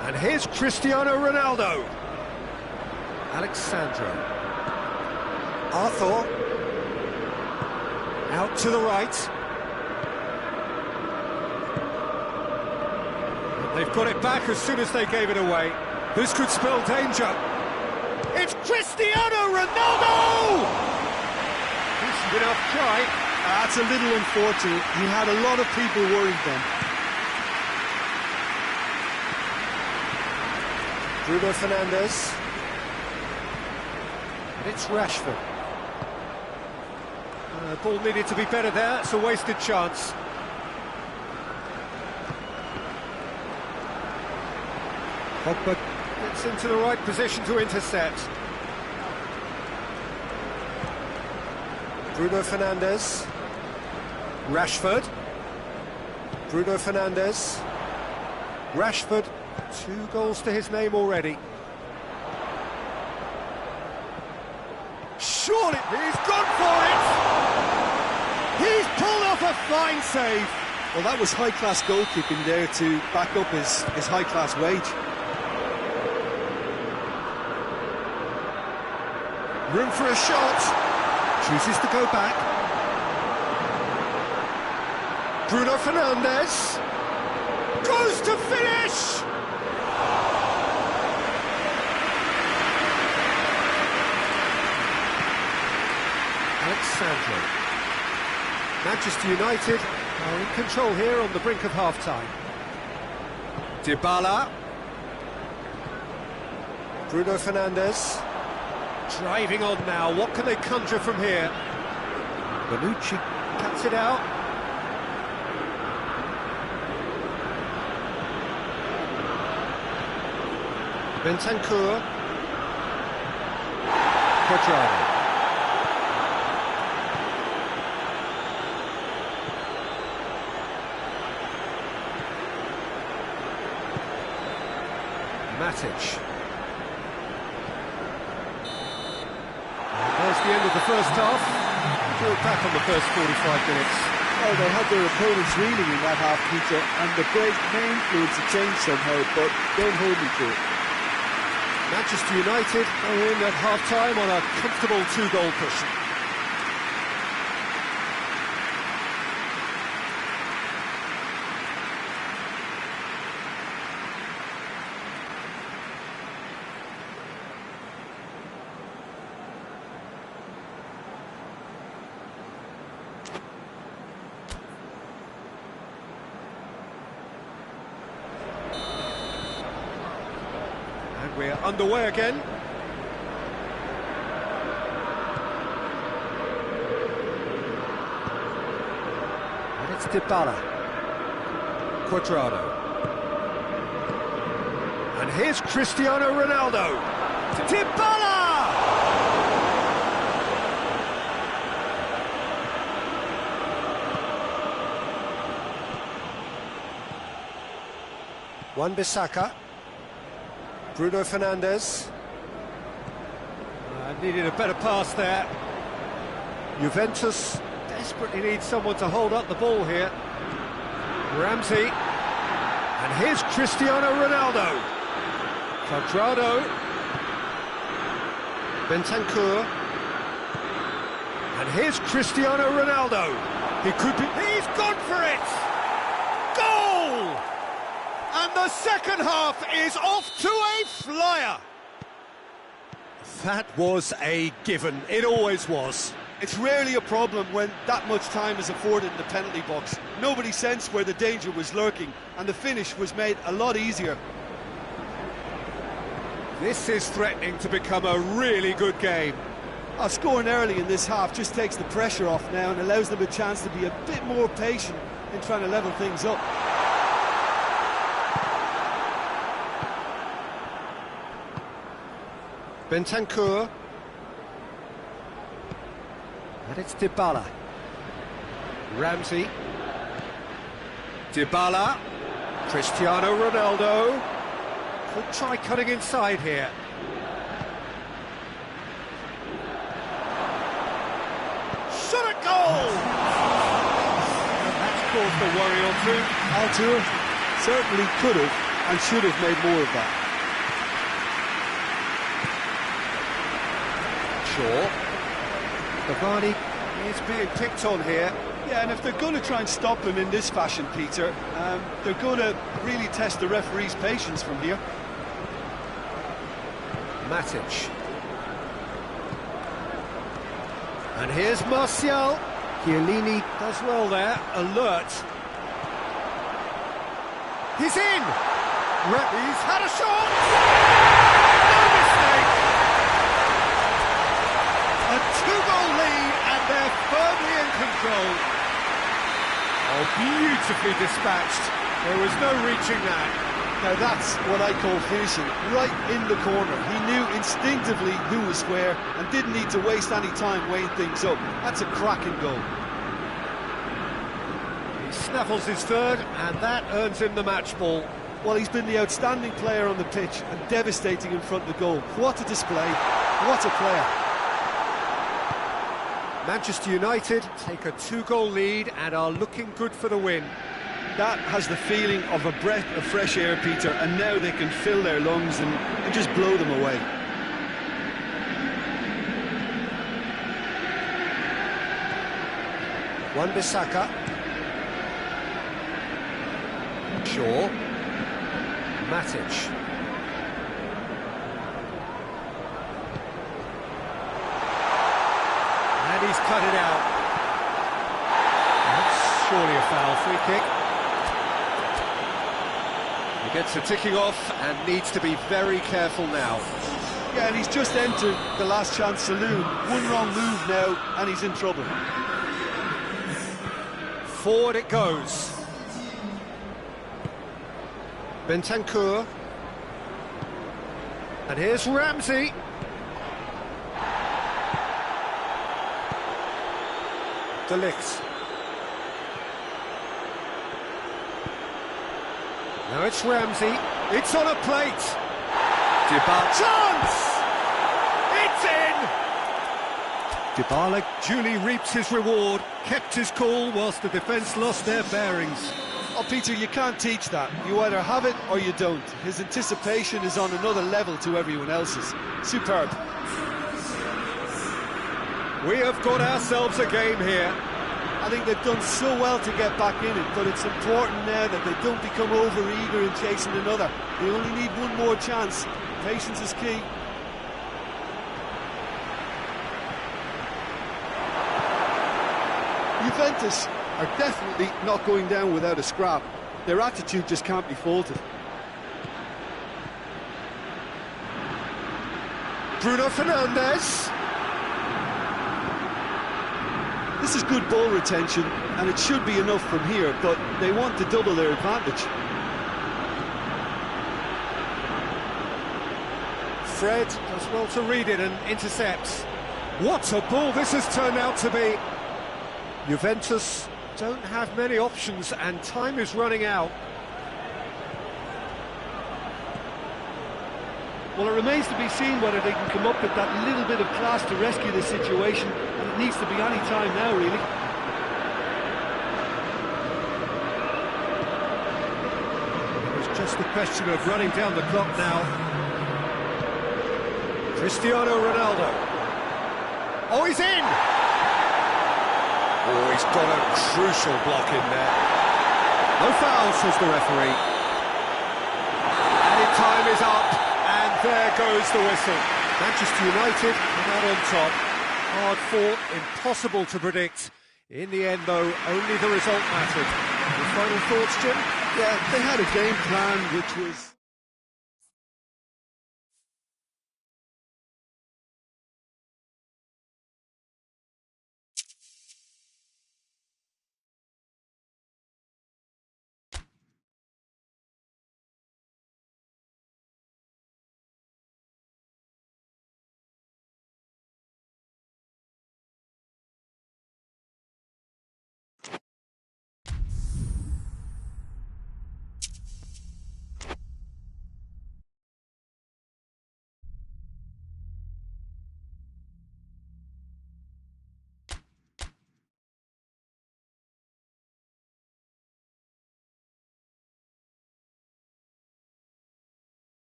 And here's Cristiano Ronaldo. Alexandro. Arthur. Out to the right. They've got it back as soon as they gave it away. This could spell danger. It's Cristiano Ronaldo! Decent enough try. That's a little unfortunate. He had a lot of people worried then. Bruno Fernandes. And it's Rashford. Ball needed to be better there. It's a wasted chance. Pogba gets into the right position to intercept. Bruno Fernandes. Rashford. Bruno Fernandes. Rashford. 2 goals to his name already. Surely he's gone for it! He's pulled off a fine save. Well, that was high-class goalkeeping there to back up his high-class wage. Room for a shot. Chooses to go back. Bruno Fernandes. Goes to finish! Alexandro. Manchester United are in control here on the brink of half-time. Dybala. Bruno Fernandes. Driving on now, what can they conjure from here? Bonucci cuts it out. Bentancur. Quadrado. Matic. There's the end of the first half. We'll back on the first 45 minutes. Oh, they had their opponents reeling in that half, Peter, and the break may influence a change somehow, but don't hold me to it. Manchester United are in at half-time on a comfortable 2-goal cushion. We're underway again. And it's Dybala. Quadrado. And here's Cristiano Ronaldo. Dybala! Wan-Bissaka. Bruno Fernandes. Needed a better pass there. Juventus desperately needs someone to hold up the ball here. Ramsey. And here's Cristiano Ronaldo. Quadrado. Bentancur. And here's Cristiano Ronaldo. He could be... He's gone for it! Goal! And the second half is off to a flyer. That was a given. It always was. It's rarely a problem when that much time is afforded in the penalty box. Nobody sensed where the danger was lurking, and the finish was made a lot easier. This is threatening to become a really good game. Scoring early in this half just takes the pressure off now and allows them a chance to be a bit more patient in trying to level things up. Bentancur. And it's Dybala. Ramsey. Dybala. Cristiano Ronaldo. Could try cutting inside here. Shot at goal! And that's caused a worry or two. Artur certainly could have and should have made more of that. Shaw. Cavani is being picked on here. Yeah, and if they're going to try and stop him in this fashion, Peter, they're going to really test the referee's patience from here. Matic. And here's Martial. Chiellini does well there, alert. He's in! He's had a shot! No mistake! A 2-goal lead and they're firmly in control. Oh, beautifully dispatched. There was no reaching that. Now that's what I call finishing, right in the corner. He knew instinctively who was where and didn't need to waste any time weighing things up. That's a cracking goal. He snaffles his third and that earns him the match ball. Well, he's been the outstanding player on the pitch and devastating in front of the goal. What a display, what a player. Manchester United take a 2-goal lead and are looking good for the win. That has the feeling of a breath of fresh air, Peter, and now they can fill their lungs and just blow them away. Wan-Bissaka. Shaw. Matic. And he's cut it out. surely a foul. Free kick. He gets the ticking off and needs to be very careful now. Yeah, and he's just entered the last chance saloon. One wrong move now, and he's in trouble. Forward it goes. Bentancur. And here's Ramsey. De Ligt. Now it's Ramsey. It's on a plate. Dybala. Chance! It's in! Dybala duly reaps his reward, kept his cool whilst the defence lost their bearings. Oh, Peter, you can't teach that. You either have it or you don't. His anticipation is on another level to everyone else's. Superb. We have got ourselves a game here. I think they've done so well to get back in it, but it's important now that they don't become over-eager in chasing another. They only need one more chance. Patience is key. Juventus are definitely not going down without a scrap. Their attitude just can't be faulted. Bruno Fernandes. This is good ball retention, and it should be enough from here, but they want to double their advantage. Fred does well to read it and intercepts. What a ball this has turned out to be. Juventus don't have many options and time is running out. Well, it remains to be seen whether they can come up with that little bit of class to rescue the situation, and it needs to be any time now, really. It's just a question of running down the clock now. Cristiano Ronaldo. Oh, he's in! Oh, he's got a crucial block in there. No foul, says the referee. And time is up. And there goes the whistle. Manchester United come out on top. Hard fought, impossible to predict. In the end, though, only the result mattered. Your final thoughts, Jim? Yeah, they had a game plan which was...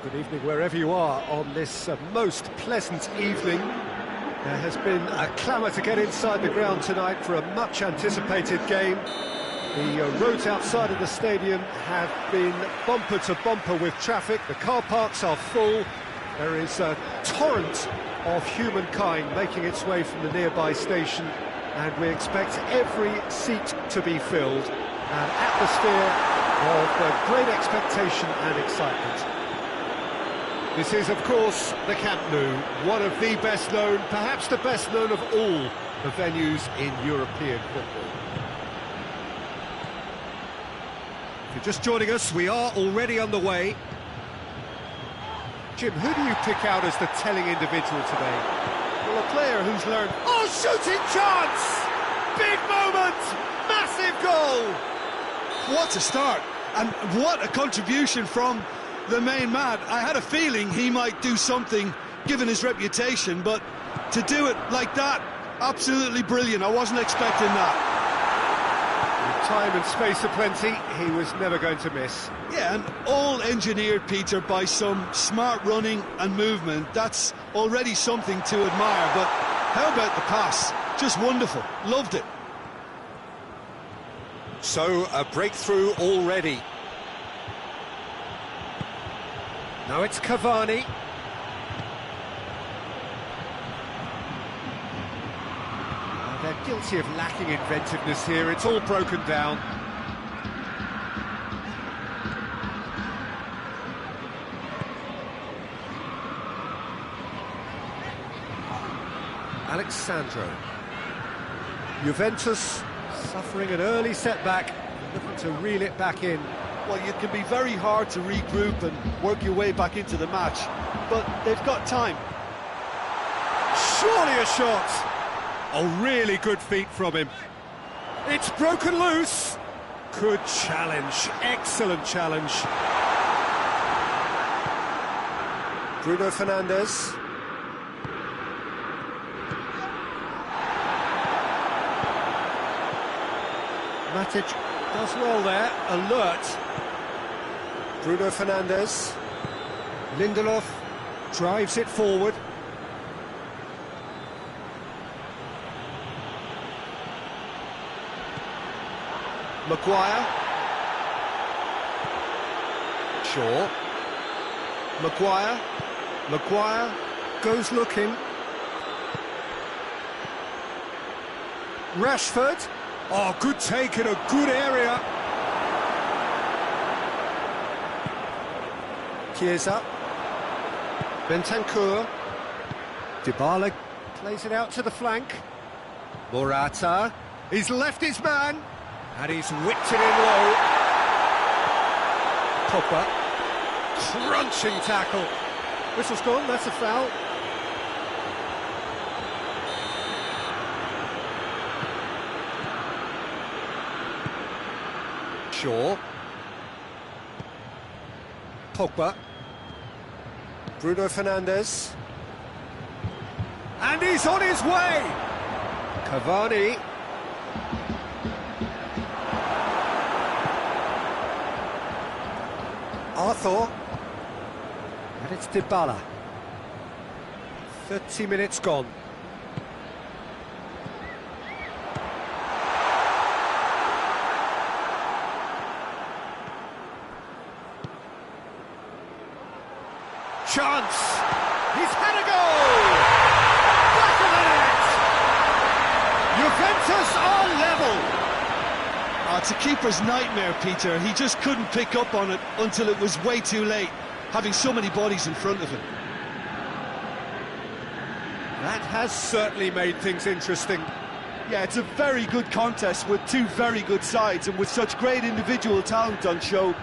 Good evening wherever you are on this most pleasant evening. There has been a clamour to get inside the ground tonight for a much-anticipated game. The roads outside of the stadium have been bumper to bumper with traffic. The car parks are full. There is a torrent of humankind making its way from the nearby station, and we expect every seat to be filled. An atmosphere of great expectation and excitement. This is, of course, the Camp Nou, one of the best known, perhaps the best known of all the venues in European football. If you're just joining us, we are already on the way. Jim, who do you pick out as the telling individual today? Well, a player who's learned... Oh, shooting chance! Big moment! Massive goal! What a start, and what a contribution from the main man. I had a feeling he might do something, given his reputation, but to do it like that, absolutely brilliant. I wasn't expecting that. With time and space aplenty, he was never going to miss. Yeah, and all engineered, Peter, by some smart running and movement. That's already something to admire, but how about the pass? Just wonderful. Loved it. So, a breakthrough already. Now it's Cavani. They're guilty of lacking inventiveness here. It's all broken down. Alexandro. Juventus suffering an early setback, looking to reel it back in. Well, it can be very hard to regroup and work your way back into the match, but they've got time. Surely a shot! Oh, really good feet from him. It's broken loose. Good challenge, excellent challenge. Bruno Fernandes. Matic does well there, alert. Bruno Fernandes. Lindelof drives it forward. Maguire. Shaw. Maguire. Maguire goes looking. Rashford. Oh, good take in a good area. Chiesa. Bentancur. Dybala plays it out to the flank. Morata. He's left his man. And he's whipped it in low. Pogba. Crunching tackle. Whistle's gone, that's a foul. Shaw. Pogba. Bruno Fernandes. And he's on his way! Cavani. Arthur. And it's Dybala. 30 minutes gone. Chance! He's had a goal! Back of the net! Juventus are level! It's a keeper's nightmare, Peter. He just couldn't pick up on it until it was way too late, having so many bodies in front of him. That has certainly made things interesting. Yeah, it's a very good contest with two very good sides, and with such great individual talent on show,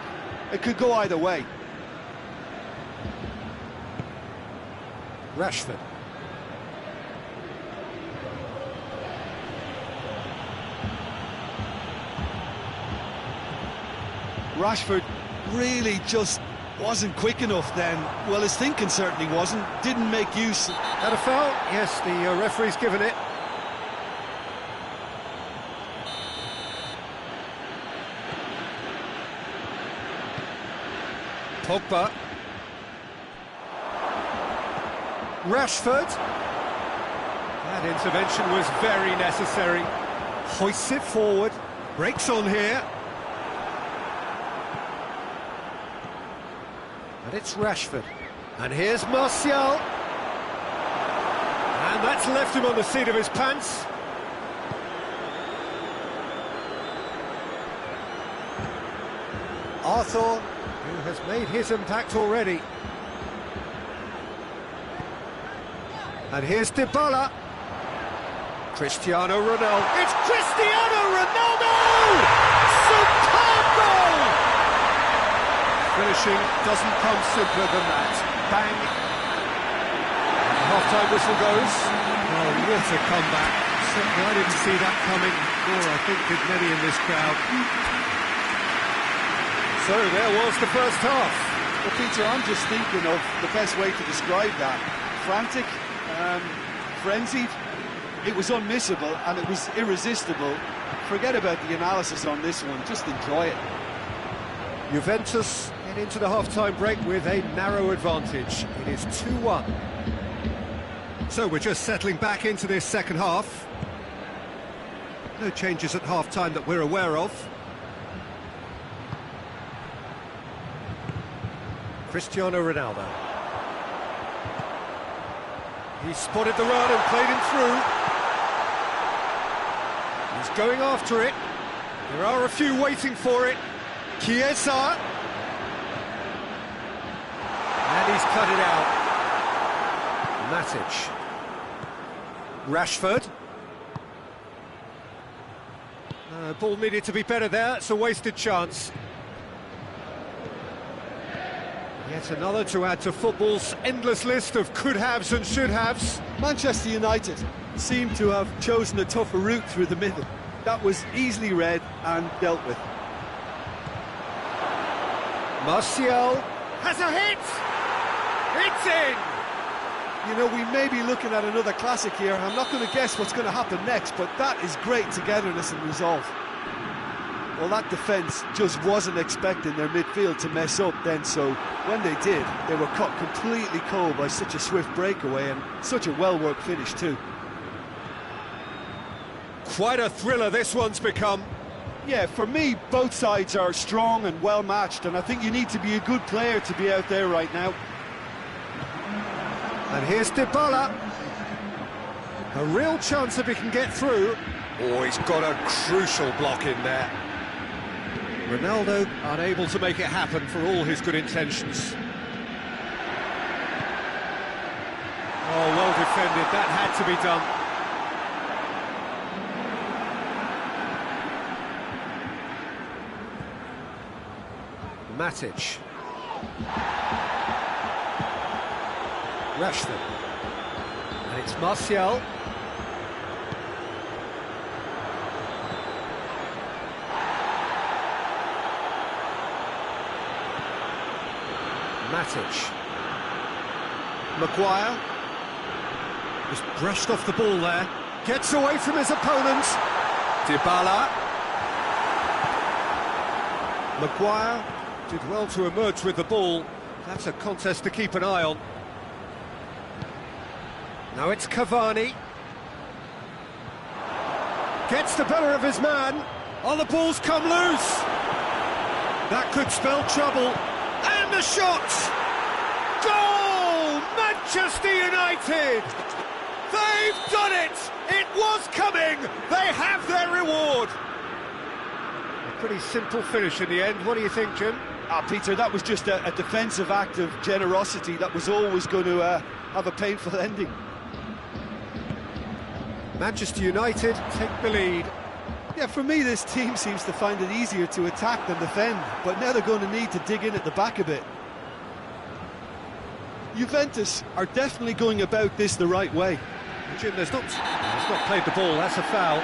it could go either way. Rashford. Rashford really just wasn't quick enough then. Well, his thinking certainly wasn't. Didn't make use. That a foul? Yes, the referee's given it. Pogba. Rashford. That intervention was very necessary. Hoists it forward. Breaks on here. And it's Rashford. And here's Martial. And that's left him on the seat of his pants. Arthur, who has made his impact already. And here's Dybala. Cristiano Ronaldo. It's Cristiano Ronaldo! Superb goal! Finishing doesn't come simpler than that. Bang. And the half-time whistle goes. Oh, what a comeback. Certainly I didn't see that coming, or I think did many in this crowd. So there was the first half. Well, Peter, I'm just thinking of the best way to describe that. Frantic, frenzied. It was unmissable and it was irresistible. Forget about the analysis on this one, just enjoy it. Juventus head into the half-time break with a narrow advantage. It is 2-1. So we're just settling back into this second half. No changes at half-time that we're aware of. Cristiano Ronaldo. He spotted the run and played him through. He's going after it. There are a few waiting for it. Chiesa. And he's cut it out. Matic. Rashford. Ball needed to be better there. It's a wasted chance. Yet another to add to football's endless list of could-haves and should-haves. Manchester United seem to have chosen a tougher route through the middle. That was easily read and dealt with. Martial has a hit! It's in! You know, we may be looking at another classic here. I'm not going to guess what's going to happen next, but that is great togetherness and resolve. Well, that defence just wasn't expecting their midfield to mess up then, so when they did, they were caught completely cold by such a swift breakaway and such a well-worked finish too. Quite a thriller this one's become. Yeah, for me, both sides are strong and well-matched, and I think you need to be a good player to be out there right now. And here's Dybala. A real chance if he can get through. Oh, he's got a crucial block in there. Ronaldo unable to make it happen for all his good intentions. Oh, well defended, that had to be done. Matic. Rashford. And it's Martial. Matic. Maguire. Just brushed off the ball there. Gets away from his opponent. Dybala. Maguire did well to emerge with the ball. That's a contest to keep an eye on. Now it's Cavani. Gets the better of his man. Oh, the ball's come loose. That could spell trouble. And the shot! Goal! Manchester United! They've done it! It was coming! They have their reward! A pretty simple finish in the end. What do you think, Jim? Peter, that was just a defensive act of generosity that was always going to have a painful ending. Manchester United take the lead. Yeah, for me, this team seems to find it easier to attack than defend, but now they're going to need to dig in at the back a bit. Juventus are definitely going about this the right way. Jim, he's not played the ball, that's a foul.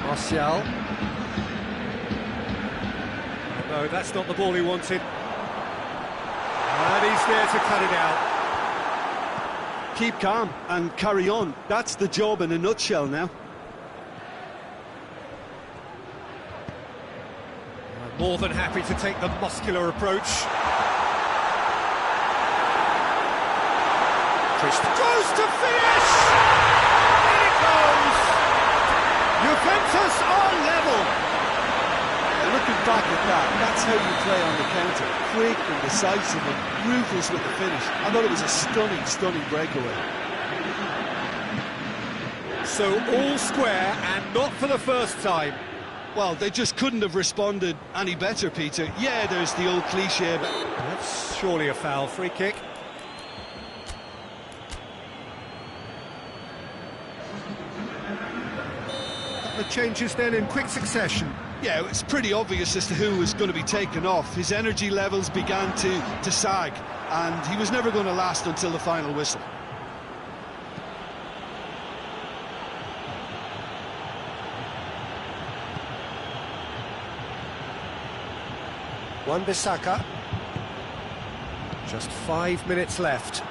Martial. No, that's not the ball he wanted. And he's there to cut it out. Keep calm and carry on. That's the job in a nutshell now. More than happy to take the muscular approach. Chris goes to finish! In it goes! Juventus are level! Looking back at that, that's how you play on the counter. Quick and decisive and ruthless with the finish. I thought it was a stunning, stunning breakaway. So all square, and not for the first time. Well, they just couldn't have responded any better, Peter. Yeah, there's the old cliche, but That's surely a foul. Free kick. The changes then in quick succession. yeah, it's pretty obvious as to who was going to be taken off. His energy levels began to sag, and he was never going to last until the final whistle. Wan-Bissaka. Just 5 minutes left.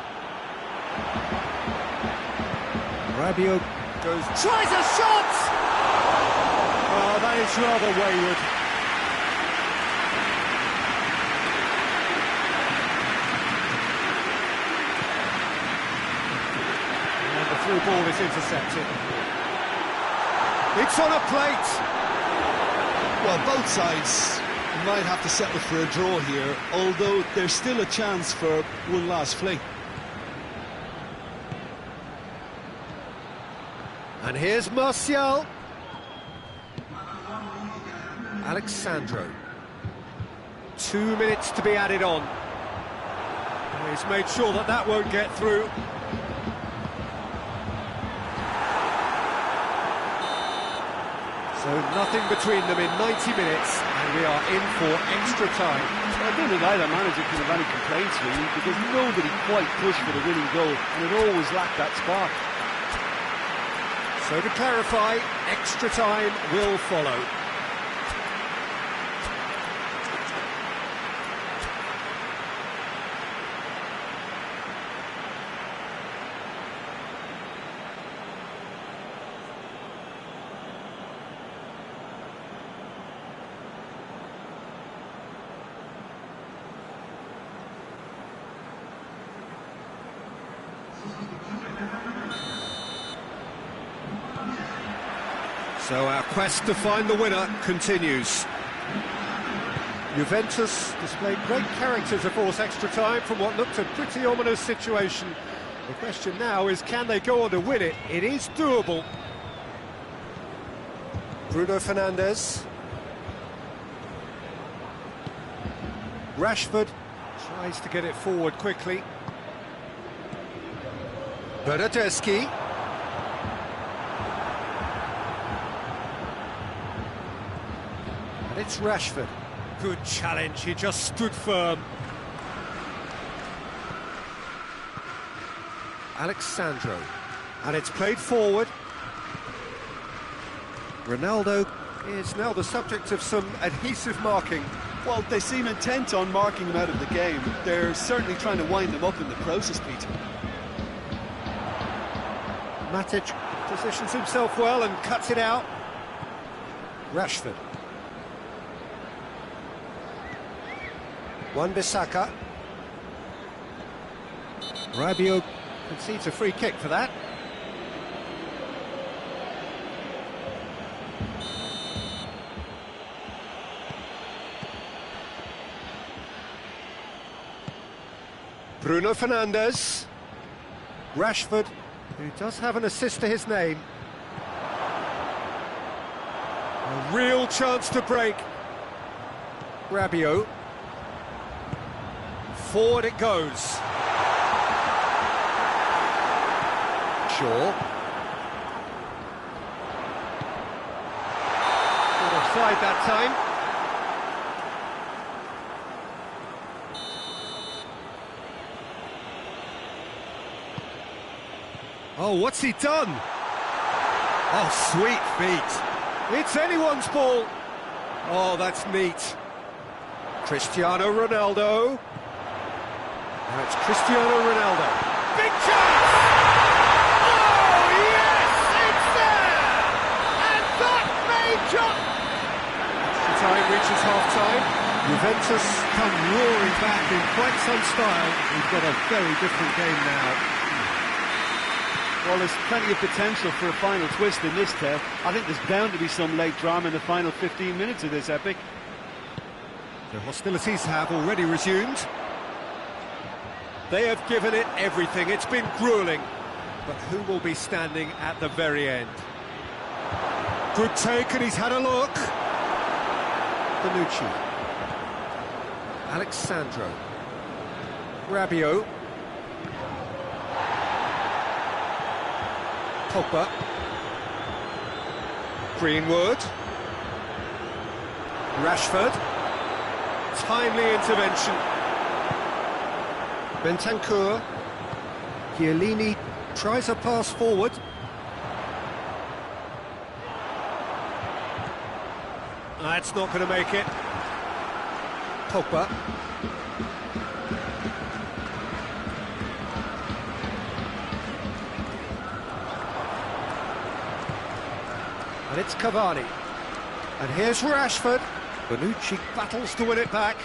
Rabiot goes, tries a shot! Oh, that is rather wayward. And the through ball is intercepted. It's on a plate! Well, both sides might have to settle for a draw here, although there's still a chance for one last fling. And here's Martial. Alexandro. 2 minutes to be added on. He's made sure that that won't get through. So nothing between them in 90 minutes, and we are in for extra time. I don't think either manager can have any complaints really, because nobody quite pushed for the winning goal, and it always lacked that spark. So to clarify, extra time will follow. So our quest to find the winner continues. Juventus displayed great character to force extra time from what looked a pretty ominous situation. The question now is, can they go on to win it? It is doable. Bruno Fernandes. Rashford tries to get it forward quickly. Bernardeschi. And it's Rashford. Good challenge, he just stood firm. Alexandro. And it's played forward. Ronaldo is now the subject of some adhesive marking. Well, they seem intent on marking him out of the game. They're certainly trying to wind him up in the process, Peter. Matic positions himself well and cuts it out. Rashford. Wan-Bissaka. Rabiot concedes a free kick for that. Bruno Fernandes. Rashford, who does have an assist to his name. A real chance to break. Rabiot. Forward it goes. Shaw. Good offside that time. Oh, what's he done? Oh, sweet feet. It's anyone's ball. Oh, that's neat. Cristiano Ronaldo. Now it's Cristiano Ronaldo. Big chance! Oh, yes, it's there! And that may just... time reaches half-time. Juventus come roaring back in quite some style. We've got a very different game now. Well, there's plenty of potential for a final twist in this tale. I think there's bound to be some late drama in the final 15 minutes of this epic. The hostilities have already resumed. They have given it everything. It's been gruelling. But who will be standing at the very end? Good take, and he's had a look. Bonucci. Alexandro. Rabiot. Pogba. Greenwood. Rashford. Timely intervention. Bentancur. Chiellini tries a pass forward. That's not going to make it. Pogba. And it's Cavani. And here's Rashford. Bonucci battles to win it back.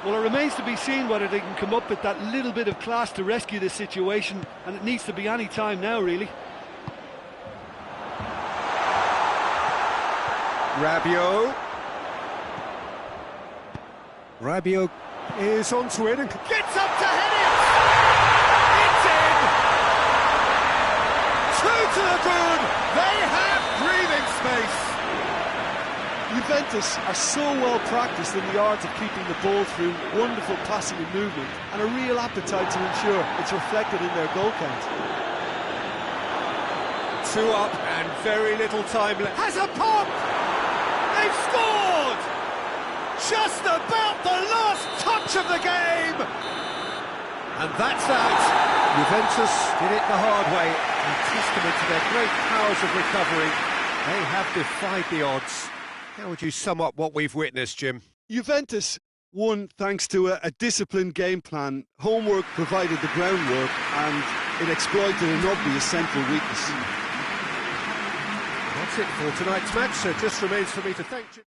Well, it remains to be seen whether they can come up with that little bit of class to rescue this situation, and it needs to be any time now, really. Rabiot. Rabiot is onto it and gets up to head it! It's in! Two to the good! They have breathing space! Juventus are so well practiced in the art of keeping the ball through wonderful passing and movement, and a real appetite to ensure it's reflected in their goal count. Two up and very little time left. Has a pop! They've scored! Just about the last touch of the game! And that's that. Juventus did it the hard way, a testament to their great powers of recovery. They have defied the odds. How would you sum up what we've witnessed, Jim? Juventus won thanks to a disciplined game plan. Homework provided the groundwork, and it exploited an obvious central weakness. That's it for tonight's match, so it just remains for me to thank you.